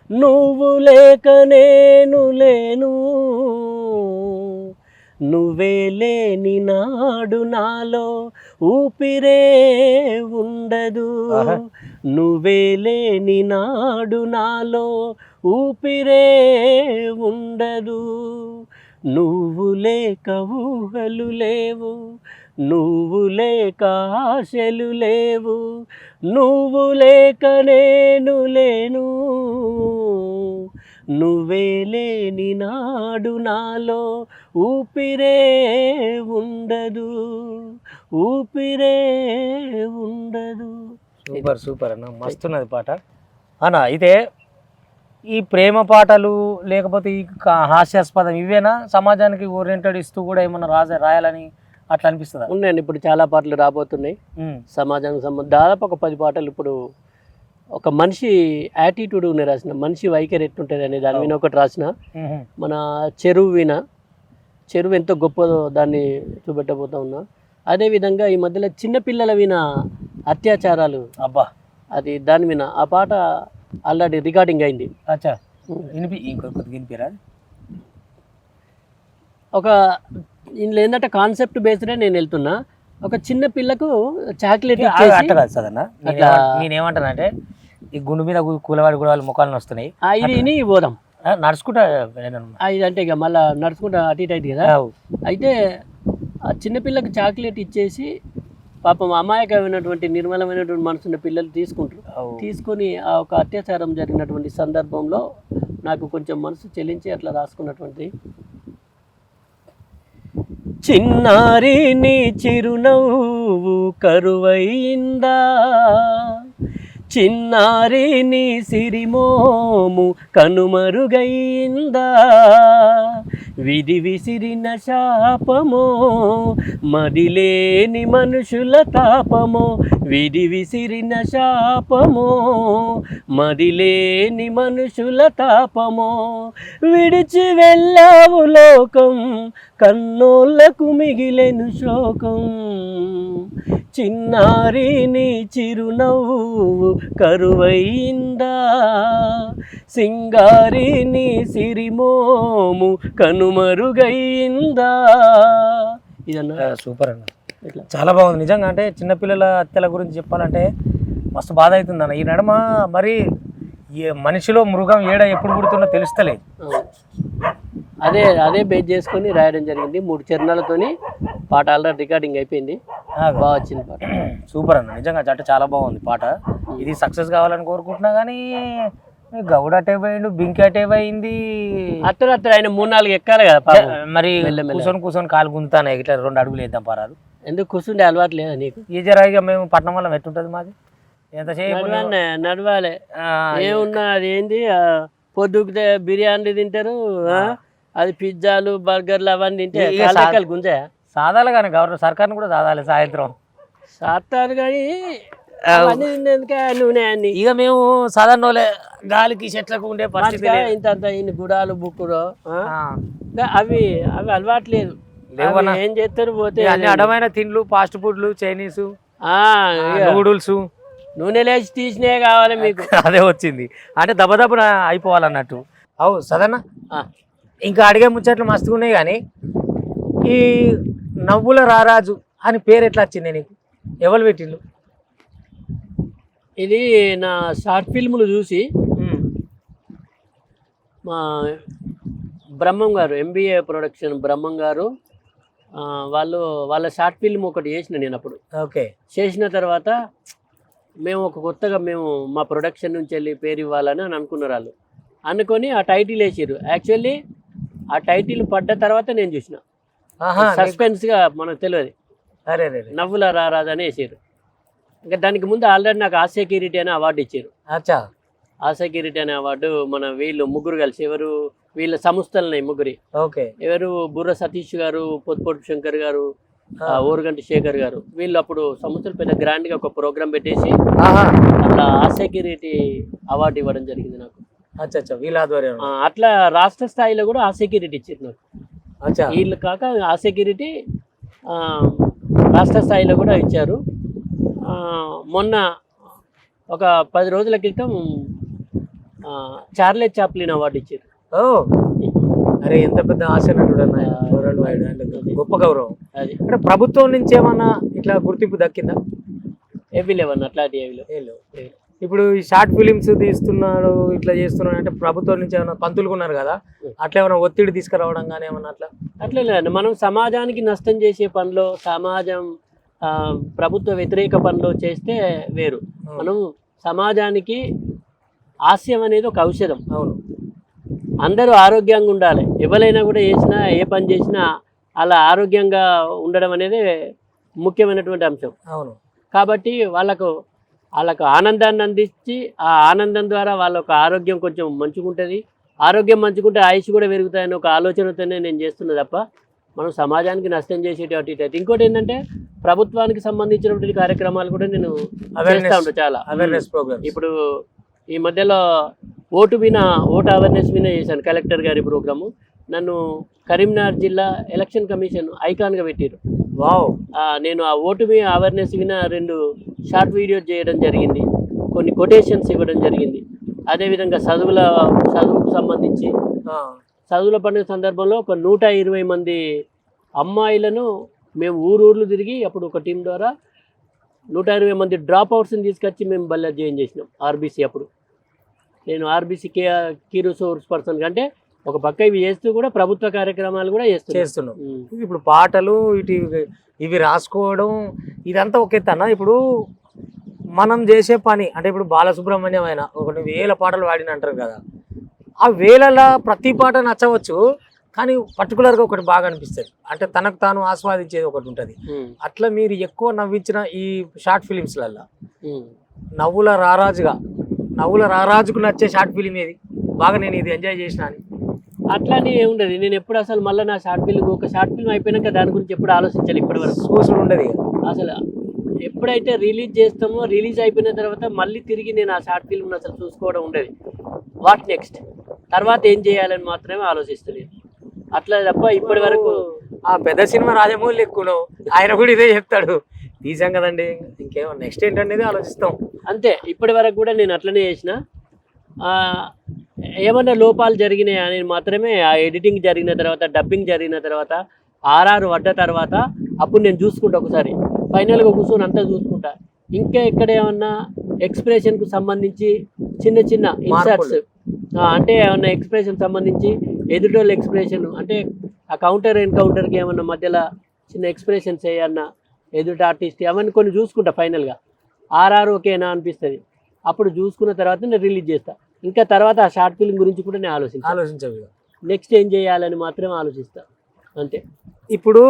నువ్వు లేక నేను లేను, నువ్వే లేని నాడు నాలో ఊపిరే ఉండదు, నువ్వే లేని నాడు నాలో ఊపిరే ఉండదు, నువ్వు లేక ఊహలు లేవు, నువ్వు లేక ఆశలు లేవు, నువ్వు లేక నేను లేను, నువ్వే లేని నాడు నాలో ఊపిరే ఉండదు, ఊపిరే ఉండదు.
సూపర్ సూపర్ అన్న, మస్తున్నది పాట అన్న. అయితే ఈ ప్రేమ పాటలు లేకపోతే ఈ హాస్యాస్పదం ఇవేనా సమాజానికి ఓరియంటెడ్ ఇస్తూ కూడా ఏమన్నా రాయాలని అట్లా అనిపిస్తుందా?
ఉన్నాయండి, ఇప్పుడు చాలా పాటలు రాబోతున్నాయి సమాజానికి దాదాపు ఒక 10 పాటలు. ఇప్పుడు ఒక మనిషి యాటిట్యూడ్ ఉన్నాయి రాసిన, మనిషి వైఖరి ఎట్టుంటుంది అనే దాని మీద ఒకటి రాసిన. మన చెరువు ఎంతో గొప్పదో దాన్ని చూపెట్టబోతా ఉన్నా. అదేవిధంగా ఈ మధ్యలో చిన్నపిల్లల విన అత్యాచారాలు,
అబ్బా
అది దాని మీద ఆ పాట ఆల్రెడీ రికార్డింగ్ అయింది.
అచ్చా
ఒక ఇందులో ఏంటంటే కాన్సెప్ట్ బేస్డే నేను వెళ్తున్నా. ఒక చిన్న పిల్లకు చాక్లెట్
నేనేమంటానంటే ఈ గుండు మీద కూలవాడి కూడా వాళ్ళ ముఖాలను వస్తున్నాయి,
ఇది పోదాం
నడుచుకుంటా.
ఇదంటే ఇక మళ్ళీ నడుచుకుంటా అటు ఇటు అయితే కదా. అయితే ఆ చిన్నపిల్లకి చాక్లెట్ ఇచ్చేసి పాపం అమాయకమైనటువంటి నిర్మలమైనటువంటి మనసున్న పిల్లలు తీసుకొని ఆ ఒక అత్యాచారం జరిగినటువంటి సందర్భంలో నాకు కొంచెం మనసు చెల్లించి అట్లా రాసుకున్నటువంటి. చిన్నారి నీ చిరునవ్వు కరువైందా, చిన్నారి నీ సిరిమోము కనుమరుగైందా, విధి విసిరిన శాపమో మదిలేని మనుషుల తాపమో, విధి విసిరిన శాపమో మదిలేని మనుషుల తాపమో, విడిచి వెళ్ళావు లోకం కన్నోళ్లకు మిగిలెను శోకం, చిన్నారి నీ చిరునవ్వు కరువైందా, సింగారి నీ సిరిమోము కనుమరుగైందా. ఇదన్నా
సూపర్ అన్న, చాలా బాగుంది నిజంగా. అంటే చిన్నపిల్లల హత్యల గురించి చెప్పాలంటే మస్తు బాధ అవుతుంది అన్న. ఈ నడుమ మరి మనిషిలో మృగం ఏడ ఎప్పుడు పుడుతుందో తెలుస్తలేదు.
అదే బేస్ చేసుకొని రాయడం జరిగింది. 3 చరణాలతోని పాట ఆల్రెడీ రికార్డింగ్ అయిపోయింది. బాగా వచ్చింది పాట.
సూపర్ అన్న నిజంగా, అంటే చాలా బాగుంది పాట. ఇది సక్సెస్ కావాలని కోరుకుంటున్నా కానీ గౌడ అటే పోయిండు, బింకి అటే పోయింది.
అత్తరు ఆయన 3-4 ఎక్కాలి కదా
మరి కూర్చొని కాలు గుంతానే ఇట్లా 2 అడుగులు వేద్దాం పరాదు.
ఎందుకు కూర్చుండే అలవాటు లేదా నీకు?
ఈ జరాయిగా మేము పట్నం వల్ల ఎట్టుంటది మాది, ఎంతసేపు
నడవాలి. ఏమున్నా అది ఏంది, పొద్దుకితే బిర్యానీ తింటారు, అది పిజ్జాలు బర్గర్లు అవన్నీ తింటే కాళ్ళు గుంజా.
సాదాలి కానీ గవర్నమెంట్ సర్కార్ని కూడా సాదాలి సాయంత్రం
సాత్తారు కానీ అవన్నీ తినేందుకే నూనె అన్ని. ఇక
మేము సాధారణ గాలికి చెట్లకు ఉండే పరిస్థితి
ఇంత ఇన్ని గుడాలు బుక్కులు అవి అలవాట్లేదు. ఏం చేస్తారు పోతే
అన్ని అడమైన తిండ్లు, ఫాస్ట్ ఫుడ్లు, చైనీస్, నూడిల్స్,
నూనె లేచి తీసినే కావాలి మీకు.
అదే వచ్చింది అంటే దెబ్బ అయిపోవాలన్నట్టు. అవు సదన్న, ఇంకా అడిగే ముచ్చట్లు మస్తుగా ఉన్నాయి కానీ ఈ నవ్వుల రారాజు అని పేరు ఎట్లా వచ్చింది నీకు? ఎవరు పెట్టిండు?
ఇది నా షార్ట్ ఫిల్ములు చూసి మా బ్రహ్మం గారు, ఎంబీఏ ప్రొడక్షన్ బ్రహ్మం గారు వాళ్ళ షార్ట్ ఫిల్మ్ ఒకటి చేసిన నేను అప్పుడు.
ఓకే,
చేసిన తర్వాత మేము కొత్తగా మా ప్రొడక్షన్ నుంచి వెళ్ళి పేరు ఇవ్వాలని అనుకున్నారు వాళ్ళు. అనుకొని ఆ టైటిల్ వేసారు. యాక్చువల్లీ ఆ టైటిల్ పడ్డ తర్వాత నేను చూసిన, సస్పెన్స్గా మనకు తెలియదు, నవ్వుల రారాజు అని వేసారు. ఇంకా దానికి ముందు ఆల్రెడీ నాకు ఆశయ కిరీటి అనే అవార్డు ఇచ్చారు. ఆశయ కిరీటి అనే అవార్డు వీళ్ళు ముగ్గురు కలిసి, ఎవరు వీళ్ళ సంస్థలున్నాయి ముగ్గురి. ఎవరు బుర్ర సతీష్ గారు, పొద్దుపొట్టు శంకర్ గారు, ఓరుగంటి శేఖర్ గారు, వీళ్ళు అప్పుడు సంస్థలు పెద్ద గ్రాండ్గా ఒక ప్రోగ్రామ్ పెట్టేసి అట్లా ఆశయ కిరీటి అవార్డు ఇవ్వడం జరిగింది నాకు. అట్లా రాష్ట్ర స్థాయిలో కూడా ఆశయ కిరీటి ఇచ్చారు నాకు. వీళ్ళు కాక ఆశయ కిరీటి రాష్ట్ర స్థాయిలో కూడా ఇచ్చారు. మొన్న ఒక 10 రోజుల క్రితం చార్లీ చాప్లిన్ అవార్డు ఇచ్చారు.
అరే ఎంత పెద్ద ఆశ గొప్ప గౌరవం. అది అంటే ప్రభుత్వం నుంచి ఏమన్నా ఇట్లా గుర్తింపు దక్కిందా?
ఏవి లేవన్న అట్లాంటి ఏవి లేవు.
ఇప్పుడు ఈ షార్ట్ ఫిలిమ్స్ తీస్తున్నారు, ఇట్లా చేస్తున్నారు అంటే ప్రభుత్వం నుంచి ఏమైనా పంతులుకున్నారు కదా, అట్లా ఏమైనా ఒత్తిడి తీసుకురావడం కానీ ఏమన్నా
అట్లా లేదండి. మనం సమాజానికి నష్టం చేసే పనిలో, సమాజం ప్రభుత్వ వ్యతిరేక పనిలో చేస్తే వేరు. మనం సమాజానికి హాస్యం అనేది ఒక ఔషధం.
అవును,
అందరూ ఆరోగ్యంగా ఉండాలి. ఎవరైనా కూడా చేసినా, ఏ పని చేసినా అలా ఆరోగ్యంగా ఉండడం అనేది ముఖ్యమైనటువంటి అంశం.
అవును,
కాబట్టి వాళ్ళకు ఆనందాన్ని అందించి, ఆ ఆనందం ద్వారా వాళ్ళ ఆరోగ్యం కొంచెం మంచుకుంటుంది. ఆరోగ్యం మంచుకుంటే ఆయుష్ కూడా పెరుగుతాయని ఒక ఆలోచనతోనే నేను చేస్తున్నా తప్ప మనం సమాజానికి నష్టం చేసేటువంటి. ఇంకోటి ఏంటంటే ప్రభుత్వానికి సంబంధించినటువంటి కార్యక్రమాలు కూడా నేను చేస్తూ ఉంటాను చాలా.
Awareness programme.
ఇప్పుడు ఈ మధ్యలో ఓటు అవేర్నెస్ విన చేశాను, కలెక్టర్ గారి ప్రోగ్రాము. నన్ను కరీంనగర్ జిల్లా ఎలక్షన్ కమిషన్ ఐకాన్గా పెట్టారు.
వావ్.
నేను ఆ ఓటు అవేర్నెస్ విన 2 షార్ట్ వీడియోస్ చేయడం జరిగింది, కొన్ని కొటేషన్స్ ఇవ్వడం జరిగింది. అదేవిధంగా చదువుకు సంబంధించి చదువుల పండుగ సందర్భంలో ఒక 120 మంది అమ్మాయిలను మేము ఊర్లు తిరిగి అప్పుడు ఒక టీం ద్వారా 120 మంది డ్రాప్ అవుట్స్ని తీసుకొచ్చి మేము బల్ల జాయిన్ చేసినాం ఆర్బీసీ. అప్పుడు నేను ఆర్బీసీ కీ రిసోర్స్ పర్సన్ కంటే ఒక పక్క ఇవి చేస్తూ కూడా ప్రభుత్వ కార్యక్రమాలు కూడా చేస్తున్నాం.
ఇప్పుడు పాటలు ఇవి రాసుకోవడం ఇదంతా ఒక ఎత్తు అన్న. ఇప్పుడు మనం చేసే పని అంటే ఇప్పుడు బాలసుబ్రహ్మణ్యం అయినా 1000 పాటలు వాడిన అంటారు కదా, ఆ 1000ల ప్రతి పాట నచ్చవచ్చు, కానీ పర్టికులర్గా ఒకటి బాగా అనిపిస్తుంది, అంటే తనకు తాను ఆస్వాదించేది ఒకటి ఉంటుంది. అట్లా మీరు ఎక్కువ నవ్వించిన ఈ షార్ట్ ఫిలిమ్స్లల్లో నవ్వుల రారాజుకు నచ్చే షార్ట్ ఫిలిం ఏది బాగా నేను ఇది ఎంజాయ్ చేసిన అని?
అట్లానే ఏముండదు. నేను ఎప్పుడు అసలు మళ్ళీ నా షార్ట్ ఫిల్మ్ ఒక షార్ట్ ఫిల్మ్ అయిపోయినాక దాని గురించి ఎప్పుడు ఆలోచించాలి ఇప్పటి వరకు.
చూసుడు ఉండదు ఇక.
అసలు ఎప్పుడైతే రిలీజ్ చేస్తామో రిలీజ్ అయిపోయిన తర్వాత మళ్ళీ తిరిగి నేను ఆ షార్ట్ ఫిల్మ్ అసలు చూసుకోవడం ఉండదు. వాట్ నెక్స్ట్, తర్వాత ఏం చేయాలని మాత్రమే ఆలోచిస్తున్నాను. అట్లా తప్ప ఇప్పటి వరకు
ఆ పెద్ద సినిమా రాజమౌళి ఎక్కువ ఆయన కూడా ఇదే చెప్తాడు, తీసాం కదండి ఇంకేమో నెక్స్ట్ ఏంటనేది ఆలోచిస్తాం
అంతే. ఇప్పటి వరకు కూడా నేను అట్లనే చేసిన. ఏమన్నా లోపాలు జరిగినాయి అని మాత్రమే ఆ ఎడిటింగ్ జరిగిన తర్వాత, డబ్బింగ్ జరిగిన తర్వాత, ఆర్ఆర్ పడ్డ తర్వాత అప్పుడు నేను చూసుకుంటా, ఒకసారి ఫైనల్గా కూర్చొని అంతా చూసుకుంటా. ఇంకా ఎక్కడ ఏమన్నా ఎక్స్ప్రెషన్కు సంబంధించి చిన్న చిన్న ఇన్సర్ట్స్, అంటే ఏమన్నా ఎక్స్ప్రెషన్ సంబంధించి ఎదుటోళ్ళ ఎక్స్ప్రెషన్, అంటే ఆ కౌంటర్ ఎన్కౌంటర్కి ఏమన్నా మధ్యలో చిన్న ఎక్స్ప్రెషన్స్ ఏమన్నా ఎదుట ఆర్టిస్ట్ అవన్నీ కొన్ని చూసుకుంటా. ఫైనల్గా ఆర్ఆర్ ఓకేనా అనిపిస్తుంది, అప్పుడు చూసుకున్న తర్వాత నేను రిలీజ్ చేస్తాను. ఇంకా తర్వాత ఆ షార్ట్ ఫిల్మ్ గురించి కూడా నేను ఆలోచించాను. నెక్స్ట్ ఏం చేయాలని మాత్రం ఆలోచిస్తాను అంతే.
ఇప్పుడు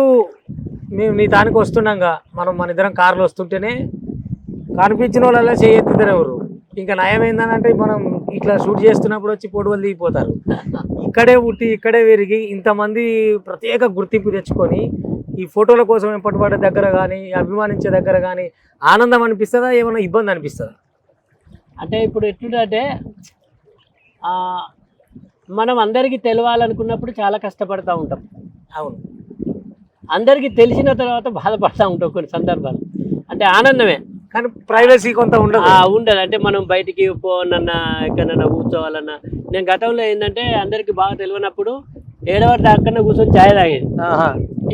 మేము నీ దానికి వస్తున్నాగా, మన ఇద్దరం కార్లు వస్తుంటేనే కనిపించిన వాళ్ళ చేయెత్తుతారు ఎవరు. ఇంకా నయం ఏంటంటే మనం ఇట్లా షూట్ చేస్తున్నప్పుడు వచ్చి పొడవలు దిగిపోతారు. ఇక్కడే పుట్టి ఇక్కడే పెరిగి ఇంతమంది ప్రత్యేక గుర్తింపు తెచ్చుకొని ఈ ఫోటోల కోసం ఎంపటిపడే దగ్గర కానీ, అభిమానించే దగ్గర కానీ ఆనందం అనిపిస్తుందా, ఏమైనా ఇబ్బంది అనిపిస్తుందా?
అంటే ఇప్పుడు ఎట్లుంటే మనం అందరికీ తెలవాలనుకున్నప్పుడు చాలా కష్టపడుతూ ఉంటాం.
అవును.
అందరికీ తెలిసిన తర్వాత బాధపడుతూ ఉంటాం కొన్ని సందర్భాలు. అంటే ఆనందమే
కానీ ప్రైవసీ కొంత ఉండదు.
అంటే మనం బయటికి పోనన్నా ఎక్కడన్నా కూర్చోవాలన్నా, నేను గతంలో ఏంటంటే అందరికి బాగా తెలియనప్పుడు ఏడవటి అక్కడ కూర్చొని ఛాయ్ తాగేది.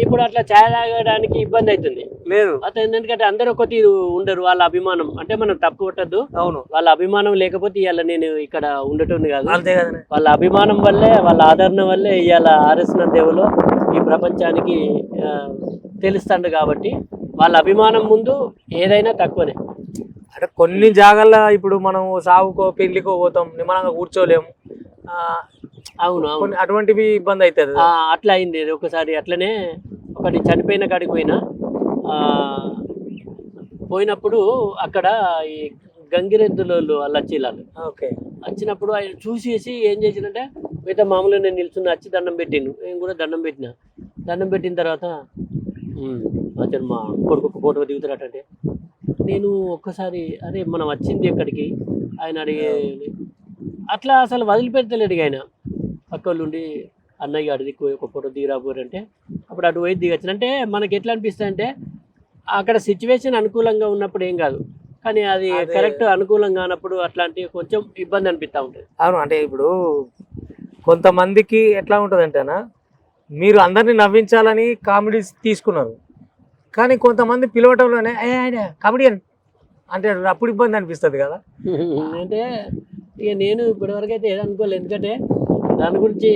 ఇప్పుడు అట్లా ఛాయ్ తాగడానికి ఇబ్బంది అవుతుంది
లేదు.
అతను ఎందుకంటే అందరూ ఒకటి ఉండరు, వాళ్ళ అభిమానం అంటే మనం తప్పు కొట్టద్దు.
అవును,
వాళ్ళ అభిమానం లేకపోతే ఇవాళ నేను ఇక్కడ ఉండటం కాదు.
అంతే కదా.
వాళ్ళ అభిమానం వల్లే, వాళ్ళ ఆదరణ వల్లే ఇవాళ ఆర్ఎస్ నందేవులో ఈ ప్రపంచానికి తెలుస్తాడు. కాబట్టి వాళ్ళ అభిమానం ముందు ఏదైనా తక్కువనే.
అంటే కొన్ని జాగాల్లో ఇప్పుడు మనం సాగుకో పెళ్లికో పోతాం, నిమ్మలంగా కూర్చోలేము.
అవును, అవును,
అటువంటివి ఇబ్బంది అవుతుంది.
అట్లా అయింది ఒకసారి. అట్లనే ఒకటి చనిపోయిన కాడికి పోయినప్పుడు అక్కడ ఈ గంగిరెద్దులు అల్లచ్చిలాలు వచ్చినప్పుడు ఆయన చూసేసి ఏం చేసిందంటే, మిగతా మామూలుగా నేను నిల్చున్న వచ్చి దండం పెట్టిండు, నేను కూడా దండం పెట్టిన. దండం పెట్టిన తర్వాత అతను మా కొడుకు ఒక ఫోటో దిగుతారటంటే, నేను ఒక్కసారి అరే మనం వచ్చింది ఎక్కడికి ఆయన అడిగే, అట్లా అసలు వదిలిపెడతలేడు ఆయన. పక్కళ్ళు ఉండి అన్నయ్య అడిగి ఒక ఫోటో దిగిరాబోరంటే అప్పుడు అటు పోయి దిగచ్చు. అంటే మనకి ఎట్లా అనిపిస్తుంది అంటే అక్కడ సిచ్యువేషన్ అనుకూలంగా ఉన్నప్పుడు ఏం కాదు, కానీ అది కరెక్ట్ అనుకూలంగా కానప్పుడు అట్లాంటి కొంచెం ఇబ్బంది అనిపిస్తూ ఉంటుంది.
అవును. అంటే ఇప్పుడు కొంతమందికి ఎట్లా ఉంటుంది అంటేనా, మీరు అందరినీ నవ్వించాలని కామెడీ తీసుకున్నారు, కానీ కొంతమంది పిలవటంలోనే కామెడియన్ అంటే అప్పుడు ఇబ్బంది అనిపిస్తుంది కదా.
అంటే ఇక నేను ఇప్పటివరకు అయితే ఏదనుకోలేదు, ఎందుకంటే దాని గురించి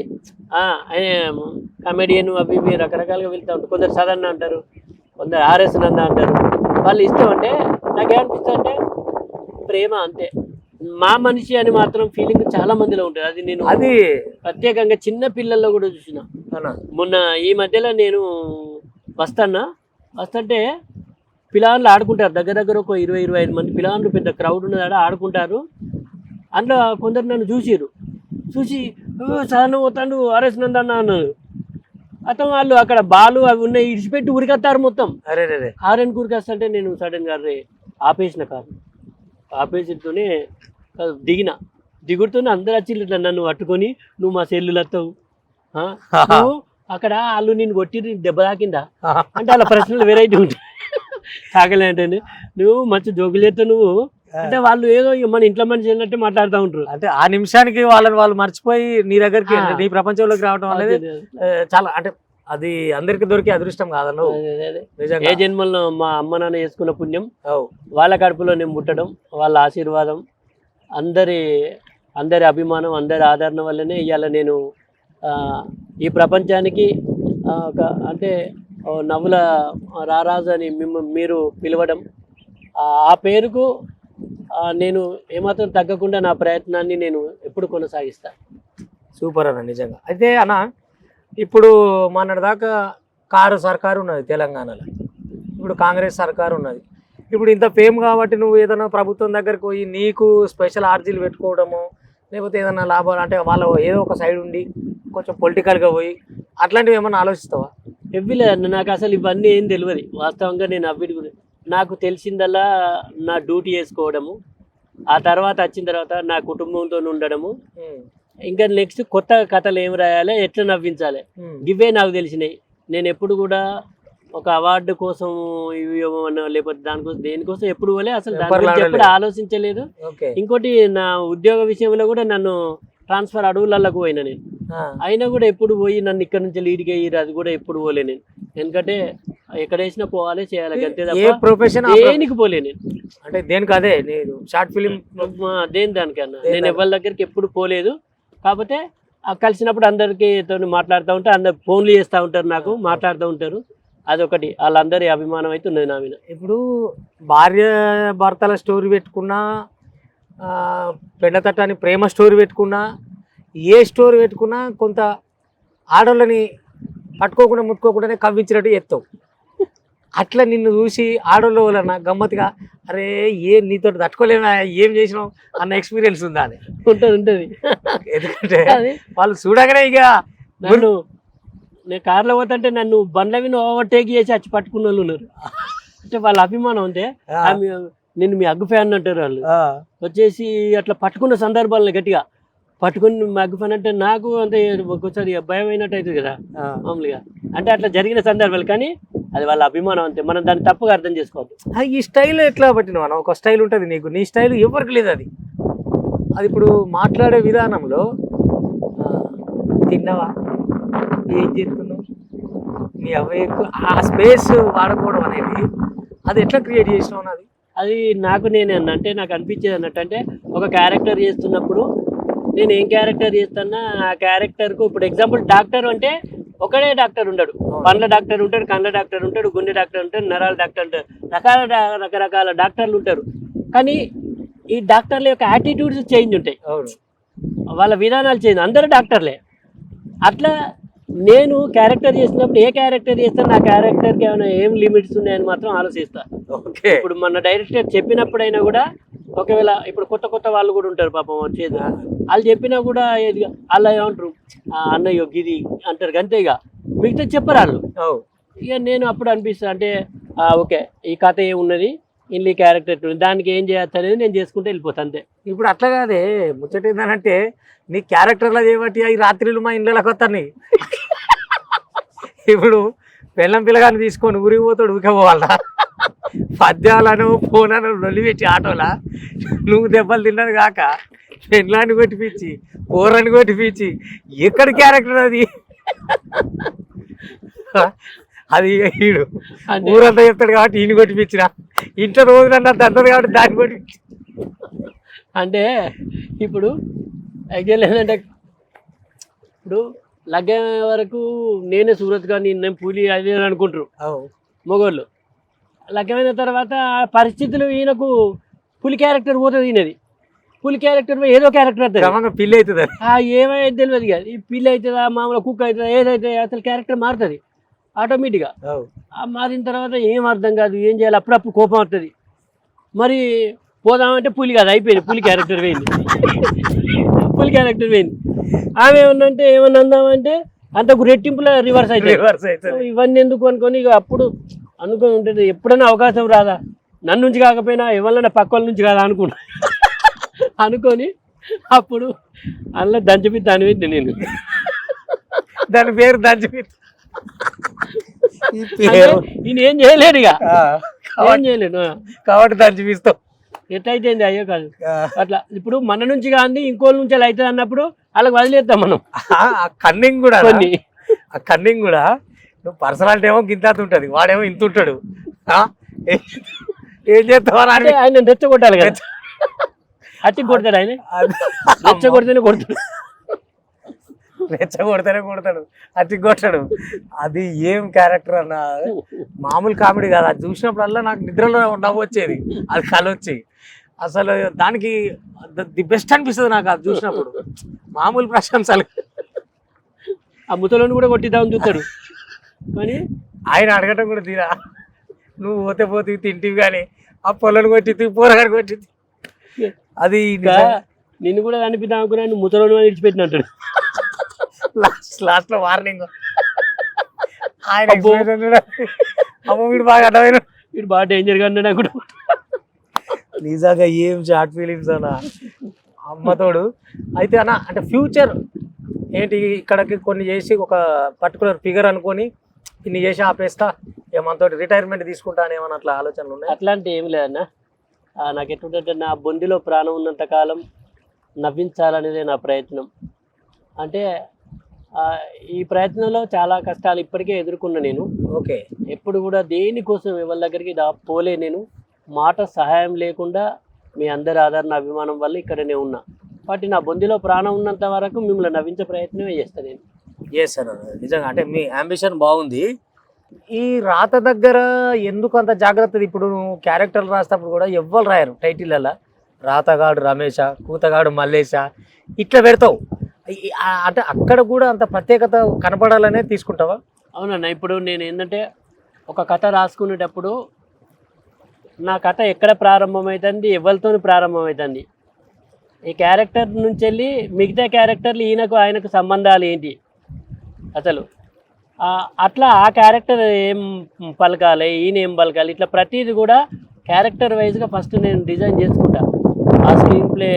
కామెడియన్ అవి ఇవి రకరకాలుగా వెళ్తూ ఉంటారు. కొందరు సదన్న అంటారు, కొందరు ఆర్ఎస్ నంద అంటారు. వాళ్ళు ఇష్టం అంటే నాకేమనిపిస్తుంది అంటే ప్రేమ అంతే. మా మనిషి అని మాత్రం ఫీలింగ్ చాలా మందిలో ఉంటుంది. అది నేను ప్రత్యేకంగా చిన్న పిల్లల్లో కూడా చూసిన. మొన్న ఈ మధ్యలో నేను వస్తుంటే పిల్లలు ఆడుకుంటారు, దగ్గర ఒక 20-25 మంది పిల్లలు, పెద్ద క్రౌడ్ ఉన్నది, ఆడుకుంటారు. అందులో కొందరు నన్ను చూసి సడన్ పోతాడు ఆర్ఎస్ నంద అన్నారు. అతను వాళ్ళు అక్కడ బాలు అవి ఉన్నాయి ఇడిచిపెట్టి ఉరికొస్తారు మొత్తం. హారెన్ ఉరికొస్తుంటే నేను సడన్గా ఆపేసిన కారు, ఆపేసితోనే దిగుడుతూనే అందరు వచ్చి ఇట్లా నన్ను పట్టుకొని, నువ్వు మా సెల్లులు వస్తావు, నువ్వు అక్కడ వాళ్ళు నేను కొట్టి దెబ్బ తాకిందా అంటే వాళ్ళ ప్రశ్నలు వెరైటీ ఉంటాయి. తాకలేంటే నువ్వు మంచి జోకులేస్తావు నువ్వు అంటే వాళ్ళు ఏదో మన ఇంట్లో మనిషి అన్నట్టు మాట్లాడుతూ ఉంటారు.
అంటే ఆ నిమిషానికి వాళ్ళు మర్చిపోయి నీ దగ్గరికి, నీ ప్రపంచంలోకి రావడం అనేది చాలా, అంటే అది అందరికి దొరికే అదృష్టం కాదన్న.
ఏ జన్మల్లో మా అమ్మ నాన్న చేసుకున్న పుణ్యం, వాళ్ళ కడుపులో నేను పుట్టడం, వాళ్ళ ఆశీర్వాదం, అందరి అభిమానం, అందరి ఆదరణ వల్లనే ఇవాళ నేను ఈ ప్రపంచానికి ఒక అంటే నవ్వుల రారాజు అని మీరు పిలవడం, ఆ పేరుకు నేను ఏమాత్రం తగ్గకుండా నా ప్రయత్నాన్ని నేను ఎప్పుడు కొనసాగిస్తాను.
సూపర్ అన్న, నిజంగా. అయితే అన్న, ఇప్పుడు మొన్నటిదాకా కారు సర్కారు ఉన్నది తెలంగాణలో, ఇప్పుడు కాంగ్రెస్ సర్కారు ఉన్నది. ఇప్పుడు ఇంత ఫేమ్ కాబట్టి నువ్వు ఏదైనా ప్రభుత్వం దగ్గరకు పోయి నీకు స్పెషల్ ఆర్జీలు పెట్టుకోవడము లేకపోతే ఏదైనా లాభాలు అంటే వాళ్ళు ఏదో ఒక సైడ్ ఉండి కొంచెం పొలిటికల్గా పోయి అట్లాంటివి ఏమన్నా ఆలోచిస్తావా?
ఎవ్విలేదు నాకు అసలు ఇవన్నీ ఏం తెలియదు వాస్తవంగా. నేను అవిటి గురించి నాకు తెలిసిందల్లా నా డ్యూటీ చేసుకోవడము, ఆ తర్వాత వచ్చిన తర్వాత నా కుటుంబంతో ఉండడము, ఇంకా నెక్స్ట్ కొత్త కథలు ఏం రాయాలి, ఎట్లా నవ్వించాలి, ఇవే నాకు తెలిసినాయి. నేను ఎప్పుడు కూడా ఒక అవార్డు కోసం ఇవి లేకపోతే దానికోసం దేనికోసం ఎప్పుడు పోలే, అసలు దాని గురించి ఎప్పుడు ఆలోచించలేదు. ఇంకోటి నా ఉద్యోగ విషయంలో కూడా నన్ను ట్రాన్స్ఫర్ అడవులకు పోయినా నేను, అయినా కూడా ఎప్పుడు పోయి నన్ను ఇక్కడ నుంచి లీడ్కి అయ్యి అది కూడా ఎప్పుడు పోలే నేను. ఎందుకంటే ఎక్కడ వేసినా పోవాలి చేయాలి అంతే తప్ప దేనికి పోలే నేను.
అంటే దేనికి అదే నేను షార్ట్ ఫిలిం
దేని దానికన్నా నేను ఎవరి దగ్గరికి ఎప్పుడు పోలేదు. కాకపోతే కలిసినప్పుడు అందరికీ మాట్లాడుతూ ఉంటారు, అందరు ఫోన్లు చేస్తూ ఉంటారు, నాకు మాట్లాడుతూ ఉంటారు. అదొకటి వాళ్ళందరి అభిమానం అయితే ఉన్నది నా మీద.
ఇప్పుడు భార్య భర్తల స్టోరీ పెట్టుకున్నా, పెండతట్టాని ప్రేమ స్టోరీ పెట్టుకున్నా, ఏ స్టోరీ పెట్టుకున్నా కొంత ఆడోళ్ళని పట్టుకోకుండా ముట్టుకోకుండానే కవ్వించినట్టు ఎత్తావు. అట్లా నిన్ను చూసి ఆడోళ్ళ వలన గమ్మత్తుగా అరే నీతో తట్టుకోలేనా ఏం చేసినావు అన్న ఎక్స్పీరియన్స్ ఉందా అని
ఉంటుంది.
ఎందుకంటే వాళ్ళు చూడగానే ఇక
నేను కార్లో పోతుంటే నన్ను బండ్ల మీద ఓవర్టేక్ చేసి వచ్చి పట్టుకున్న వాళ్ళు ఉన్నారు. అంటే వాళ్ళ అభిమానం అంటే నేను మీ అగ్గు ఫ్యాన్ అంటారు వాళ్ళు. వచ్చేసి అట్లా పట్టుకున్న సందర్భాలను గట్టిగా పట్టుకుని మీ అగ్గు ఫ్యాన్ అంటే నాకు అంటే ఒక్కోసారి భయం అయినట్టు అవుతుంది కదా మామూలుగా. అంటే అట్లా జరిగిన సందర్భాలు, కానీ అది వాళ్ళ అభిమానం అంతే, మనం దాన్ని తప్పుగా అర్థం చేసుకోవద్దు.
ఈ స్టైల్ ఎట్లా పట్టిన మనం ఒక స్టైల్ ఉంటుంది నీకు, నీ స్టైల్ ఎవరికి లేదు అది. అది ఇప్పుడు మాట్లాడే విధానంలో తిన్నావా, ఏం చేస్తున్నావు, నీ ఎక్కువ ఆ స్పేస్ వాడకపోవడం అనేది అది ఎట్లా క్రియేట్ చేసినావు అన్నది.
అది నాకు నేనే అంటే నాకు అనిపించేది అన్నట్టు, అంటే ఒక క్యారెక్టర్ చేస్తున్నప్పుడు నేను ఏం క్యారెక్టర్ చేస్తున్నా ఆ క్యారెక్టర్కు, ఇప్పుడు ఎగ్జాంపుల్ డాక్టర్ అంటే ఒకడే డాక్టర్ ఉంటాడు, పండ్ల డాక్టర్ ఉంటాడు, కళ్ళ డాక్టర్ ఉంటాడు, గుండె డాక్టర్ ఉంటాడు, నరాల డాక్టర్ ఉంటాడు, రకరకాల డాక్టర్లు ఉంటారు. కానీ ఈ డాక్టర్ల యొక్క యాటిట్యూడ్స్ చేంజ్ ఉంటాయి, వాళ్ళ విధానాలు చేంజ్, అందరూ డాక్టర్లే. అట్లా నేను క్యారెక్టర్ చేసినప్పుడు ఏ క్యారెక్టర్ చేస్తాను, నా క్యారెక్టర్కి ఏమైనా ఏం లిమిట్స్ ఉన్నాయని మాత్రం ఆలోచిస్తాను. ఇప్పుడు మన డైరెక్టర్ చెప్పినప్పుడైనా కూడా, ఒకవేళ ఇప్పుడు కొత్త కొత్త వాళ్ళు కూడా ఉంటారు పాపం వచ్చేది, వాళ్ళు చెప్పినా కూడా ఏది వాళ్ళు ఏమంటారు అన్నయ్యో గిది అంటారు, అంతేగా మిగతా చెప్పరు వాళ్ళు. ఇక నేను అప్పుడు అనిపిస్తాను అంటే ఓకే ఈ కథ ఏమున్నది, ఇల్లు క్యారెక్టర్ దానికి ఏం చేయొచ్చు అనేది నేను చేసుకుంటే వెళ్ళిపోతాను అంతే.
ఇప్పుడు అట్లా కాదే ముచ్చట ఏంటంటే నీ క్యారెక్టర్లో చేయబట్టి అవి రాత్రిలు మా ఇళ్ళకి వస్తాను. ఇప్పుడు బెల్లం పిల్లగాని తీసుకొని ఊరికి పోతాడు, ఊరికపోవాలా పద్యాలను ఫోన్లను నొలిపెట్టి ఆటోలా నువ్వు దెబ్బలు తిన్నది కాక పెళ్ళాన్ని కొట్టిపించి కూరని కొట్టిపించి ఎక్కడ క్యారెక్టర్ అది. అది ఈడు ఊరంతా చెప్తాడు కాబట్టి ఈయన కొట్టిపించిన, ఇంట్లో రోజు నన్ను దంతది కాబట్టి దాన్ని కొట్టిపించి.
అంటే ఇప్పుడు యాక్చువల్ ఏంటంటే ఇప్పుడు లగ్గం వరకు నేనే సూరత్ కానీ నేను పూలి అది అనుకుంటారు మొగోళ్ళు. లగ్గమైన తర్వాత పరిస్థితులు ఈయనకు పులి క్యారెక్టర్ పోతుంది, ఈయనది పులి క్యారెక్టర్ ఏదో క్యారెక్టర్ అవుతుంది,
పిల్లి అవుతుంది,
ఏమైతే తెలియదు కదా, ఈ పిల్లి అవుతుందా మామూలు కుక్క అవుతుందా ఏదైతే అసలు క్యారెక్టర్ మారుతుంది ఆటోమేటిక్గా. మారిన తర్వాత ఏం అర్థం కాదు, ఏం చేయాలి, అప్పుడప్పుడు కోపం వస్తుంది. మరి పోదామంటే పులి కాదు, అయిపోయింది పులి క్యారెక్టర్ పోయింది, పులి క్యారెక్టర్ పోయింది. ఆమె ఏమన్నంటే ఏమన్నా అందామంటే అంతకు రెట్టింపులో రివర్స్ అవుతుంది. ఇవన్నీ ఎందుకు అనుకొని ఇక అప్పుడు అనుకొని ఉంటుంది, ఎప్పుడైనా అవకాశం రాదా నన్ను నుంచి కాకపోయినా ఎవరైనా పక్క వాళ్ళ నుంచి కాదా అనుకొని అప్పుడు అందులో దంచపిత్త అని పెట్టి నేను
దాని పేరు దంచపిత్త.
ఈయన ఏం చేయలేడు, ఇక ఏం చేయలేడు
కాబట్టి దంచపిస్తాం.
ఎట్లయితే అయ్యో కాదు అట్లా. ఇప్పుడు మన నుంచి కానీ ఇంకోళ్ళ నుంచి అలా అవుతుంది అన్నప్పుడు వాళ్ళకి వదిలేస్తాం మనం.
కన్నింగ్ కూడా ఆ కన్నింగ్ కూడా నువ్వు పర్సనాలిటీ ఏమో గింత ఉంటుంది, వాడేమో ఇంత ఉంటాడు, ఏం చేస్తావు
అంటే ఆయన రెచ్చగొట్టాలి కదా, అట్టి కొడతాడు ఆయన, రెచ్చగొడితేనే కొడతాడు,
రెచ్చగొడితేనే కొడతాడు, అట్టి కొట్టాడు. అది ఏం క్యారెక్టర్ అన్న, మామూలు కామెడీ కాదు. అది చూసినప్పుడల్లా నాకు నిద్రలో నవ్వు వచ్చేది, అది కలొచ్చి అసలు దానికి ది బెస్ట్ అనిపిస్తుంది నాకు అది చూసినప్పుడు. మామూలు ప్రశంసలు.
ఆ ముసలోని కూడా కొట్టిద్దామని చూస్తాడు, కానీ
ఆయన అడగటం కూడా తీరా, నువ్వు పోతే తింటివి కానీ ఆ పొలను కొట్టింది పోరగాడు కొట్టింది అది
ఇంకా నిన్ను కూడా కనిపిద్దాం అనుకున్నాను ముసలోని విడిచిపెట్టిన అంటాడు
లాస్ట్ లో వార్నింగ్ ఆయన అమ్మ వీడు బాగా అడ్డమైన
వీడు బాగా డేంజర్గా ఉన్నాడు అనుకుంటా
నిజంగా ఏం షార్ట్ ఫిలిమ్స్ అన్న అమ్మతోడు అయితే అన్న అంటే ఫ్యూచర్ ఏంటి ఇక్కడికి కొన్ని చేసి ఒక పర్టికులర్ ఫిగర్ అనుకొని ఇన్ని చేసి ఆపేస్తా ఏమంతో రిటైర్మెంట్ తీసుకుంటా అని ఏమన్నా అట్లా ఆలోచనలు ఉన్నాయి
అట్లాంటి ఏం లేదన్న నాకు ఎట్లుంటే నా బొందిలో ప్రాణం ఉన్నంత కాలం నవ్వించాలనేదే నా ప్రయత్నం అంటే ఈ ప్రయత్నంలో చాలా కష్టాలు ఇప్పటికే ఎదుర్కొన్నా నేను
ఓకే
ఎప్పుడు కూడా దేనికోసం ఎవరి దగ్గరికి పోలే నేను మాట సహాయం లేకుండా మీ అందరి ఆదరణ అభిమానం వల్ల ఇక్కడనే ఉన్నా కాబట్టి నా బొందిలో ప్రాణం ఉన్నంత వరకు మిమ్మల్ని నవ్వించే ప్రయత్నమే చేస్తాను నేను
సార్ నిజంగా అంటే మీ అంబిషన్ బాగుంది ఈ రాత దగ్గర ఎందుకు అంత జాగ్రత్త ఇప్పుడు క్యారెక్టర్లు రాసేటప్పుడు కూడా ఎవ్వరు రాయరు టైటిల్ రాతగాడు రమేష కూతగాడు మల్లేశ ఇట్లా పెడతావు అంటే అక్కడ కూడా అంత ప్రత్యేకత కనపడాలనే తీసుకుంటావా
అవునన్నా ఇప్పుడు నేను ఏంటంటే ఒక కథ రాసుకునేటప్పుడు నా కథ ఎక్కడ ప్రారంభమవుతుంది ఎవరితో ప్రారంభమవుతుంది ఈ క్యారెక్టర్ నుంచి వెళ్ళి మిగతా క్యారెక్టర్లు ఈయనకు ఆయనకు సంబంధాలు ఏంటి అసలు అట్లా ఆ క్యారెక్టర్ ఏం పలకాలి ఈయన ఏం పలకాలి ఇట్లా ప్రతిదీ కూడా క్యారెక్టర్ వైజ్గా ఫస్ట్ నేను డిజైన్ చేసుకుంటా ఆ స్క్రీన్ ప్లే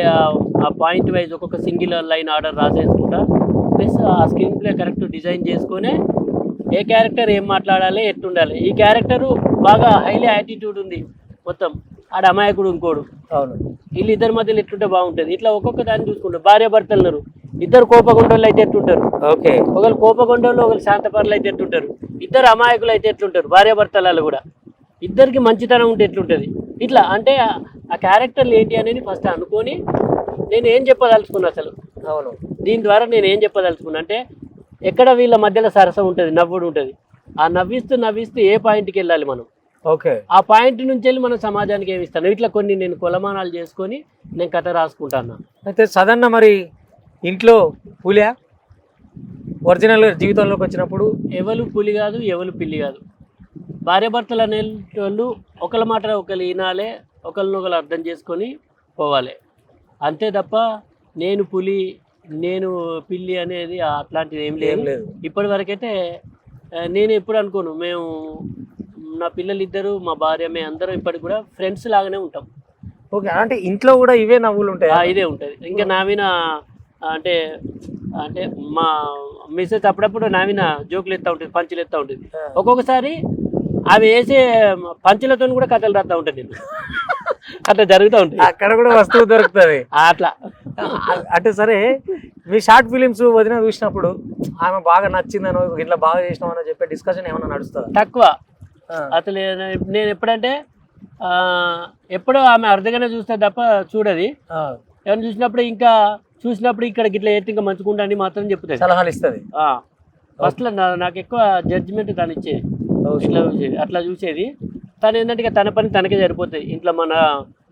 ఆ పాయింట్ వైజ్ ఒక్కొక్క సింగిల్ లైన్ ఆర్డర్ రాసేసుకుంటా ప్లస్ ఆ స్క్రీన్ ప్లే కరెక్ట్ డిజైన్ చేసుకొని ఏ క్యారెక్టర్ ఏం మాట్లాడాలి ఎట్లుండాలి ఈ క్యారెక్టరు బాగా హైలీ యాటిట్యూడ్ ఉంది మొత్తం ఆడ అమాయకుడు ఇంకోడు
అవును
వీళ్ళు ఇద్దరి మధ్యలో ఎట్లుంటే బాగుంటుంది ఇట్లా ఒక్కొక్క దాన్ని చూసుకుంటారు భార్య భర్తలు ఉన్నారు ఇద్దరు కోపగొండోళ్ళు అయితే ఎట్లుంటారు
ఓకే
ఒకరు కోపగొండోళ్ళు ఒకరు శాంతపరులు అయితే ఎట్లుంటారు ఇద్దరు అమాయకులు అయితే ఎట్లుంటారు భార్య భర్తలలో కూడా ఇద్దరికి మంచితనం ఉంటే ఎట్లుంటుంది ఇట్లా అంటే ఆ క్యారెక్టర్లు ఏంటి అనేది ఫస్ట్ అనుకొని నేను ఏం చెప్పదలుచుకున్నా అసలు
అవును
దీని ద్వారా నేను ఏం చెప్పదలుచుకున్నా అంటే ఎక్కడ వీళ్ళ మధ్యలో సరసం ఉంటుంది నవ్వుడు ఉంటుంది ఆ నవ్విస్తూ ఏ పాయింట్కి వెళ్ళాలి మనం
ఓకే
ఆ పాయింట్ నుంచి వెళ్ళి మనం సమాజానికి ఏమి ఇస్తాను ఇట్లా కొన్ని నేను కొలమానాలు చేసుకొని నేను కథ రాసుకుంటాను
అయితే సదన్న మరి ఇంట్లో పులియా ఒరిజినల్ జీవితంలోకి వచ్చినప్పుడు
ఎవరు పులి కాదు ఎవరు పిల్లి కాదు భార్యాభర్తలు అనే వాళ్ళు ఒకళ్ళ మాట ఒకరు వినాలే ఒకరినొకరు అర్థం చేసుకొని పోవాలి అంతే తప్ప నేను పులి నేను పిల్లి అనేది అట్లాంటిది ఏం లేదు ఇప్పటి వరకైతే నేను ఎప్పుడు అనుకోను మేము నా పిల్లలు ఇద్దరు మా భార్య మేము అందరం ఇప్పటికి కూడా ఫ్రెండ్స్ లాగానే ఉంటాం
ఓకే అంటే ఇంట్లో కూడా ఇవే నవ్వులు ఉంటాయి
ఇదే ఉంటుంది ఇంకా నావిన అంటే అంటే మా మిస్సెస్ అప్పుడప్పుడు నావిన జోకులు ఎత్తా ఉంటుంది పంచులు ఎత్తా ఉంటుంది ఒక్కొక్కసారి అవి వేసే పంచులతో కూడా కథలు రాస్తా ఉంటుంది నేను అట్లా జరుగుతూ ఉంటుంది
అక్కడ కూడా వస్తువు దొరుకుతుంది
అట్లా
అంటే సరే మీ షార్ట్ ఫిలిమ్స్ వదిన చూసినప్పుడు ఆమె బాగా నచ్చిందనో ఇట్లా బాగా చేసినామని చెప్పే డిస్కషన్ ఏమైనా నడుస్తుందా
తక్కువ అసలు నేను ఎప్పుడంటే ఎప్పుడో ఆమె అర్థంగానే చూస్తే తప్ప చూడది ఏమైనా చూసినప్పుడు ఇక్కడ ఇట్లా ఎత్తి ఇంకా మంచుకుంటా అని మాత్రం చెప్తుంది
సలహాలు ఇస్తుంది
ఫస్ట్లో నాకు ఎక్కువ జడ్జిమెంట్ తను ఇచ్చేది అట్లా చూసేది తను ఏంటంటే తన పని తనకే సరిపోతుంది ఇంట్లో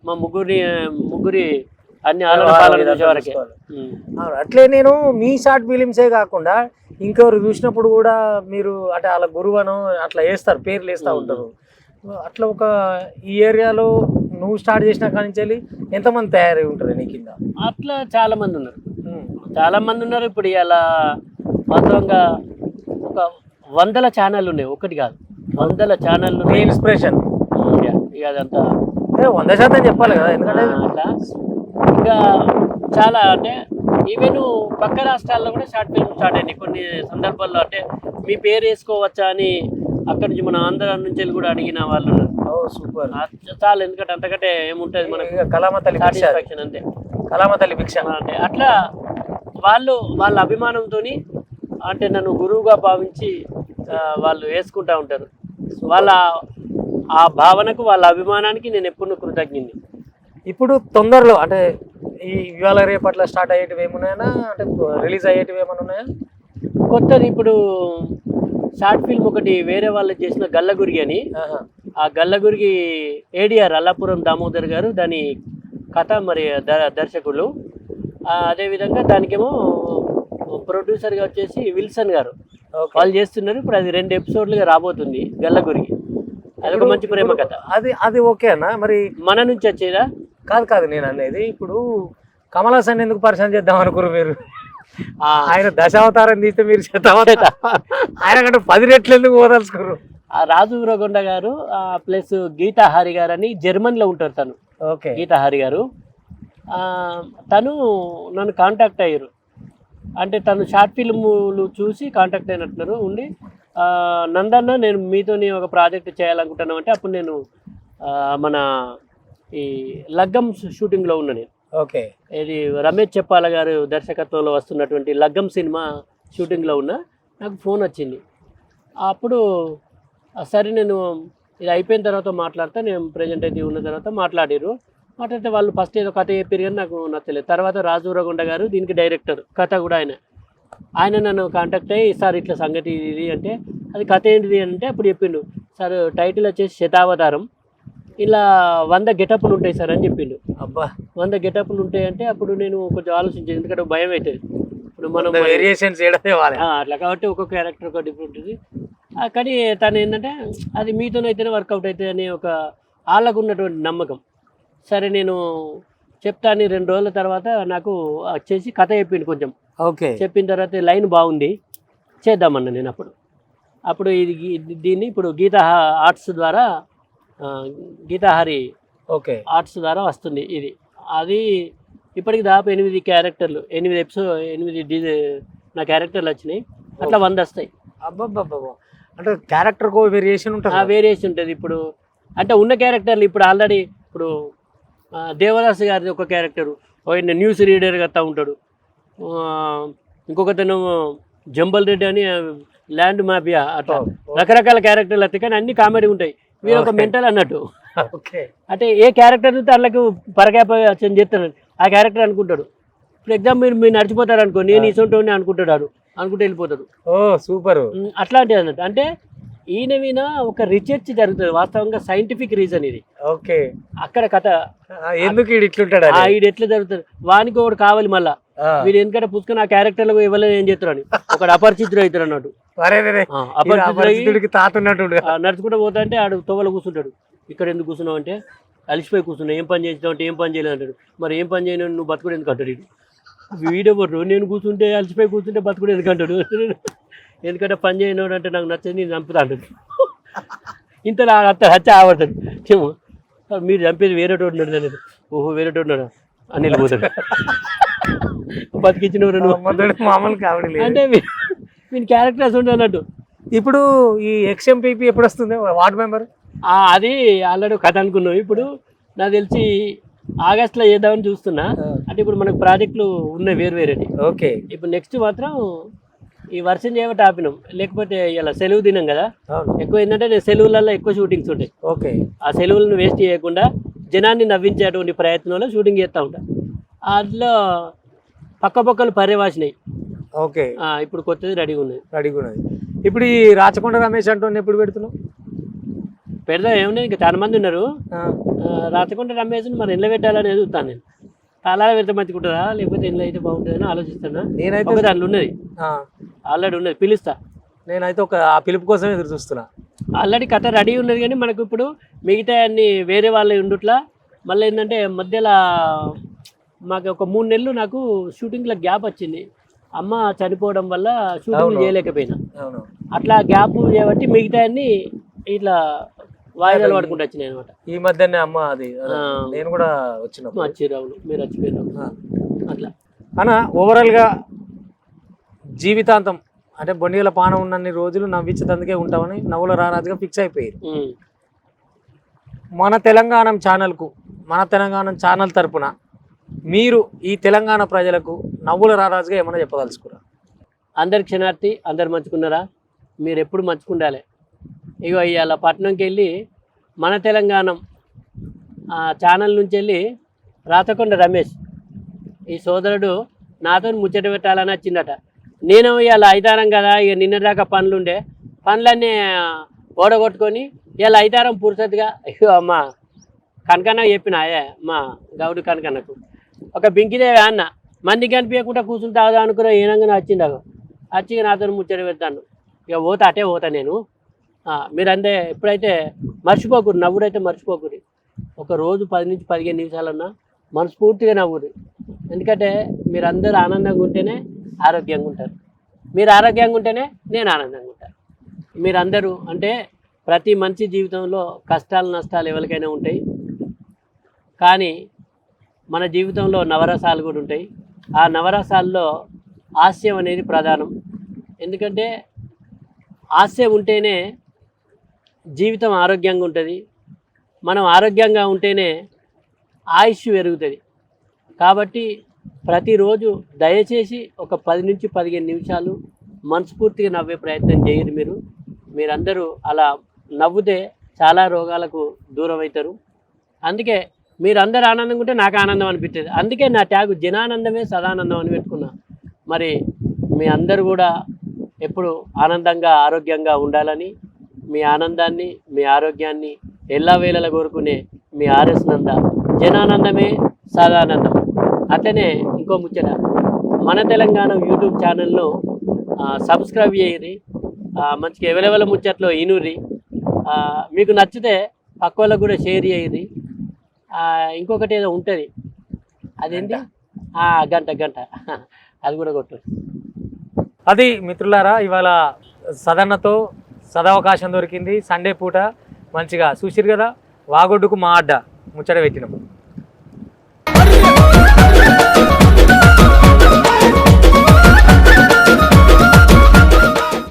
మా ముగ్గురి అన్ని ఆలోచన చూసేవారకే
అట్లే నేను మీ షార్ట్ ఫిలిమ్సే కాకుండా ఇంకెవరు చూసినప్పుడు కూడా మీరు అంటే వాళ్ళ గురువను అట్లా వేస్తారు పేర్లు వేస్తూ ఉంటారు అట్లా ఒక ఈ ఏరియాలో నువ్వు స్టార్ట్ చేసిన కాడి నుంచి వెళ్ళి ఎంతమంది తయారై ఉంటుంది నీ కింద
అట్లా చాలా మంది ఉన్నారు ఇప్పుడు ఇలా వాస్తవంగా ఒక 100 ఛానళ్ళు ఉన్నాయి ఒకటి కాదు 100 ఛానళ్ళు
ఇన్స్పిరేషన్
ఇక అదంతా
100% చెప్పాలి కదా ఎందుకంటే
అట్లా ఇంకా చాలా అంటే ఈవెన్ పక్క రాష్ట్రాల్లో కూడా షార్ట్ ఫిల్మ్ స్టార్ట్ అయినాయి కొన్ని సందర్భాల్లో అంటే మీ పేరు వేసుకోవచ్చా అని అక్కడి నుంచి మన ఆంధ్ర నుంచి వెళ్ళి కూడా అడిగిన వాళ్ళు
సూపర్
చాలా ఎందుకంటే అంతకంటే ఏముంటుంది మనకు
కళామతల్లి
సాటిస్ఫాక్షన్ అంతే
కళామతల్లి భిక్ష
అంటే అట్లా వాళ్ళ అభిమానంతో అంటే నన్ను గురువుగా భావించి వాళ్ళు వేసుకుంటూ ఉంటారు వాళ్ళ ఆ భావనకు వాళ్ళ అభిమానానికి నేను ఎప్పుడు కృతజ్ఞని
ఇప్పుడు తొందరలో అంటే ఈ ఇవాళ రేపట్ల స్టార్ట్ అయ్యేటివి ఏమున్నాయా అంటే రిలీజ్ అయ్యేటివి ఏమైనా ఉన్నాయా
కొత్తది ఇప్పుడు షార్ట్ ఫిల్మ్ ఒకటి వేరే వాళ్ళు చేసిన గల్లగురిగి అని ఆ గల్లగురిగి ఏడిఆర్ అల్లాపురం దామోదర్ గారు దాని కథ మరి దర్శకులు అదేవిధంగా దానికేమో ప్రొడ్యూసర్గా వచ్చేసి విల్సన్ గారు వాళ్ళు చేస్తున్నారు ఇప్పుడు అది 2 ఎపిసోడ్లుగా రాబోతుంది గల్లగురిగి అదొక మంచి ప్రేమ కథ.
అది అది ఓకే అన్న. మరి
మన నుంచి వచ్చేదా?
కాదు నేను అనేది ఇప్పుడు కమల్ హాసన్ ఎందుకు పరిచయం చేద్దాం అనుకున్నారు మీరు? ఆయన దశావతారం తీస్తే మీరు శతావతారం ఆయన కంటే 10 రెట్లు ఎందుకు పోదలుచుకున్నారు?
ఆ రాజు ఊరగొండ గారు ప్లస్ గీతాహారి గారు అని జర్మనీలో ఉంటారు. తను
ఓకే
గీతాహారి గారు తను నన్ను కాంటాక్ట్ అయ్యారు. అంటే తను షార్ట్ ఫిల్ములు చూసి కాంటాక్ట్ అయినట్టున్నారు ఉండి, నందన్న నేను మీతోని ఒక ప్రాజెక్ట్ చేయాలనుకుంటున్నాను అంటే అప్పుడు నేను మన ఈ లగ్గం షూటింగ్లో ఉన్నా నేను.
ఓకే.
ఇది రమేష్ చెప్పాల గారు దర్శకత్వంలో వస్తున్నటువంటి లగ్గం సినిమా షూటింగ్లో ఉన్నా. నాకు ఫోన్ వచ్చింది. అప్పుడు సరే నేను ఇది అయిపోయిన తర్వాత మాట్లాడతా, నేను ప్రజెంట్ అయితే ఉన్న తర్వాత మాట్లాడితే వాళ్ళు ఫస్ట్ ఏదో కథ చెప్పారు కానీ నాకు నచ్చలేదు. తర్వాత రాజు ఊరగొండ గారు దీనికి డైరెక్టర్, కథ కూడా ఆయన నన్ను కాంటాక్ట్ అయ్యి సార్ ఇట్లా సంగతి ఇది అంటే అది కథ ఏంటిది అంటే అప్పుడు చెప్పిండు, సార్ టైటిల్ వచ్చేసి శతావతారం, ఇలా 100 గెటప్లు ఉంటాయి సార్ అని చెప్పిండు.
అబ్బా
100 గెటప్లు ఉంటాయి అంటే అప్పుడు నేను కొంచెం ఆలోచించాను, ఎందుకంటే భయం అవుతుంది ఇప్పుడు మనం
వేరియేషన్స్
అట్లా. కాబట్టి ఒక్కొక్క క్యారెక్టర్ ఒక డిఫరెంట్ ఉంటుంది. కానీ తను ఏంటంటే అది మీతోనైతేనే వర్కౌట్ అవుతుంది అని ఒక వాళ్ళకు ఉన్నటువంటి నమ్మకం. సరే నేను చెప్తాను. 2 రోజుల తర్వాత నాకు వచ్చేసి కథ చెప్పిండు కొంచెం.
ఓకే.
చెప్పిన తర్వాత లైన్ బాగుంది చేద్దామన్నా నేను. అప్పుడు దీన్ని ఇప్పుడు గీతా ఆర్ట్స్ ద్వారా గీతాహారి
ఓకే
ఆర్ట్స్ ద్వారా వస్తుంది ఇది. అది ఇప్పటికి దాదాపు 8 క్యారెక్టర్లు, 8 ఎపిసోడ్, 8 నా క్యారెక్టర్లు వచ్చినాయి. అట్లా 100 వస్తాయి.
అబ్బబ్బబ్బ. అంటే క్యారెక్టర్కు వేరియేషన్ ఉంటుంది.
వేరియేషన్ ఉంటుంది. ఇప్పుడు అంటే ఉన్న క్యారెక్టర్లు ఇప్పుడు ఆల్రెడీ ఇప్పుడు దేవదాస్ గారిది ఒక క్యారెక్టరు, న్యూస్ రీడర్గా వస్తూ ఉంటాడు. ఇంకొకతను జంబల్ రెడ్డి అని ల్యాండ్ మాఫియా, అట్లా రకరకాల క్యారెక్టర్లు వస్తాయి. కానీ అన్ని కామెడీ ఉంటాయి. వీరు ఒక మెంటల్ అన్నట్టు. అంటే ఏ క్యారెక్టర్ వాళ్ళకు పరకాపం చేస్తాడు ఆ క్యారెక్టర్ అనుకుంటాడు. ఇప్పుడు ఎగ్జాంపుల్ మీరు నడిచిపోతారు అనుకో, నేను ఇసొంటోని అనుకుంటాడు, అనుకుంటే వెళ్ళిపోతాడు.
ఓ సూపర్.
అట్లాంటిది అన్నట్టు. అంటే ఈయన ఒక రీసెర్చ్ జరుగుతుంది, వాస్తవంగా సైంటిఫిక్ రీజన్ ఇది.
ఓకే.
అక్కడ కథ
ఎందుకు ఇట్లుంటాడు,
ఈడు ఎట్లా జరుగుతుంది, వానికి ఒకటి కావాలి మళ్ళా. వీడు ఎందుకంటే పుస్తకం ఆ క్యారెక్టర్లకు ఇవ్వలేదు ఏం చేస్తాడు, ఒకటి అపరిచితుడు అవుతాడు అన్నట్టు. నడుచుకుంటూ పోతా అంటే ఆడు తోవలో కూర్చుంటాడు. ఇక్కడ ఎందుకు కూర్చున్నావు అంటే అలిసిపోయి కూర్చున్నావు, ఏం పని చేసినావు అంటే ఏం పని చేయలేదు అంటాడు. మరి ఏం పని చేయను నువ్వు బతుకుడు ఎందుకు అంటాడు. వీడెవరు, నేను కూర్చుంటే అలిసిపోయి కూర్చుంటే బతుకుడు ఎందుకు అంటాడు. ఎందుకంటే పని చేయను అంటే నాకు నచ్చదు, నేను చంపుతా అంటాడు. ఇంతలో హత్య ఆడతాడు. మీరు చంపేది వేరేటోడు ఉన్నాడు, ఓహో వేరేటోడు ఉన్నాడు అని వెళ్ళిపోతాడు. బతికించిన
మామూలు కావడం
అంటే వీని క్యారెక్టర్స్ ఉండే అన్నట్టు.
ఇప్పుడు ఈ XMPP ఎప్పుడు వస్తుంది, వార్డ్ మెంబర్?
అది ఆల్రెడీ కథ అనుకున్నాం. ఇప్పుడు నాకు తెలిసి ఆగస్టులో చేద్దామని చూస్తున్నా. అంటే ఇప్పుడు మనకు ప్రాజెక్టులు ఉన్నాయి వేరేటి.
ఓకే.
ఇప్పుడు నెక్స్ట్ మాత్రం ఈ వర్షం చేయబట్టి ఆపినాం, లేకపోతే ఇలా సెలవు దినం కదా ఎక్కువ. ఏంటంటే నేను సెలవులలో ఎక్కువ షూటింగ్స్ ఉంటాయి.
ఓకే.
ఆ సెలవులను వేస్ట్ చేయకుండా జనాన్ని నవ్వించేటువంటి ప్రయత్నంలో షూటింగ్ చేస్తూ ఉంటా. అందులో పక్కపక్కలు పర్యవాసినాయి.
ఓకే.
ఇప్పుడు కొత్తది రెడీగా ఉన్నది.
ఇప్పుడు ఈ రాచకొండ రమేష్ అంటూ ఎప్పుడు పెడుతున్నావు?
పెడదా ఏమన్నా, ఇంకా చాలా మంది ఉన్నారు. రాచకొండ రమేష్ మరి ఇంట్లో పెట్టాలని ఎదుగుతాను నేను. తాళాలు పెడితే మంచిగుంటుందా లేకపోతే ఇంట్లో అయితే బాగుంటుందని ఆలోచిస్తాను. నేనైతే దాంట్లో ఉన్నది ఆల్రెడీ ఉన్నది, పిలుస్తా.
నేనైతే ఆ పిలుపు కోసం ఎదురు చూస్తున్నా.
ఆల్రెడీ కథ రెడీ ఉన్నది కానీ మనకు ఇప్పుడు మిగతా అన్ని వేరే వాళ్ళు ఉండుట్లా. మళ్ళీ ఏంటంటే మధ్యలో మాకు ఒక 3 నెలలు నాకు షూటింగ్లో గ్యాప్ వచ్చింది. అమ్మ చనిపోవడం వల్ల షూటింగ్ చేయలేకపోయినా. అట్లా గ్యాప్ చేయబట్టి మిగతా అన్ని ఇట్లా వాయిదాలు పడుకుంటూ వచ్చినాయి అనమాట.
ఈ మధ్యనే అమ్మ అది నేను కూడా
వచ్చిరావును, మీరు వచ్చిపోయినా అట్లా
అన్న. ఓవరాల్గా జీవితాంతం అంటే బొండిగల పానం ఉన్నన్ని రోజులు నవ్వించేందుకే ఉంటామని నవ్వుల రారాజుగా ఫిక్స్ అయిపోయారు. మన తెలంగాణ ఛానల్ తరపున మీరు ఈ తెలంగాణ ప్రజలకు నవ్వుల రారాజుగా ఏమైనా చెప్పదలుచుకున్నారా?
అందరి క్షణార్థి, అందరు మంచుకున్నారా? మీరు ఎప్పుడు మంచుకుండాలి. ఇగో ఇవాళ పట్నంకి వెళ్ళి మన తెలంగాణ ఛానల్ నుంచి వెళ్ళి రాచకొండ రమేష్ ఈ సోదరుడు నాతో ముచ్చట పెట్టాలని వచ్చిందట. నేను ఇవాళ ఐతారం కదా, ఇక నిన్నదాకా పనులుండే, పనులన్నీ ఓడగొట్టుకొని ఇవాళ ఐతారం పూర్తిగా ఇగో అమ్మ కనకన్న చెప్పిన మా గౌడు కనకన్నకు ఒక బింకిదేవి అన్న మంది కనిపించకుండా కూర్చుని తాగుదా అనుకున్నా. ఏనంగా వచ్చిందాక వచ్చి నాతో ముచ్చట పెడతాను. ఇక అటే పోతా నేను మీరంటే ఎప్పుడైతే మర్చిపోకూడదు, నవ్వుడైతే మర్చిపోకూడదు. ఒక రోజు 10 నుంచి 15 నిమిషాలన్నా మనస్ఫూర్తిగా నవ్వురు. ఎందుకంటే మీరందరూ ఆనందంగా ఉంటేనే ఆరోగ్యంగా ఉంటారు. మీరు ఆరోగ్యంగా ఉంటేనే నేను ఆనందంగా ఉంటాను. మీరందరూ అంటే ప్రతి మనిషి జీవితంలో కష్టాలు నష్టాలు ఎవరికైనా ఉంటాయి, కానీ మన జీవితంలో నవరసాలు కూడా ఉంటాయి. ఆ నవరసాల్లో హాస్యం అనేది ప్రధానం. ఎందుకంటే హాస్యం ఉంటేనే జీవితం ఆరోగ్యంగా ఉంటుంది. మనం ఆరోగ్యంగా ఉంటేనే ఆయుష్ పెరుగుతుంది. కాబట్టి ప్రతిరోజు దయచేసి ఒక 10 నుంచి 15 నిమిషాలు మనస్ఫూర్తిగా నవ్వే ప్రయత్నం చేయరు. మీరందరూ అలా నవ్వుతే చాలా రోగాలకు దూరం అవుతారు. అందుకే మీరందరూ ఆనందంగా ఉంటే నాకు ఆనందం అనిపించేది. అందుకే నా ట్యాగు జనానందమే సదానందం అని పెట్టుకున్నా. మరి మీ అందరూ కూడా ఎప్పుడు ఆనందంగా ఆరోగ్యంగా ఉండాలని, మీ ఆనందాన్ని మీ ఆరోగ్యాన్ని ఎల్లవేళలా కోరుకునే మీ ఆర్ఎస్ నంద. జనానందమే సదానందం. అట్లనే ఇంకో ముచ్చట, మన తెలంగాణ యూట్యూబ్ ఛానల్ను సబ్స్క్రైబ్ చేయరి. మంచిగా ఎవరెవల ముచ్చట్లో ఇనుర్రి. మీకు నచ్చితే పక్క వాళ్ళకు కూడా షేర్ చేయరి. ఇంకొకటి ఏదో ఉంటుంది, అదేంటి గంట అది కూడా కొట్టు.
అది మిత్రులారా, ఇవాళ సదన్నతో సదవకాశం దొరికింది. సండే పూట మంచిగా చూసిరు కదా, వాగొడ్డుకు మా అడ్డ ముచ్చట పెట్టినాం.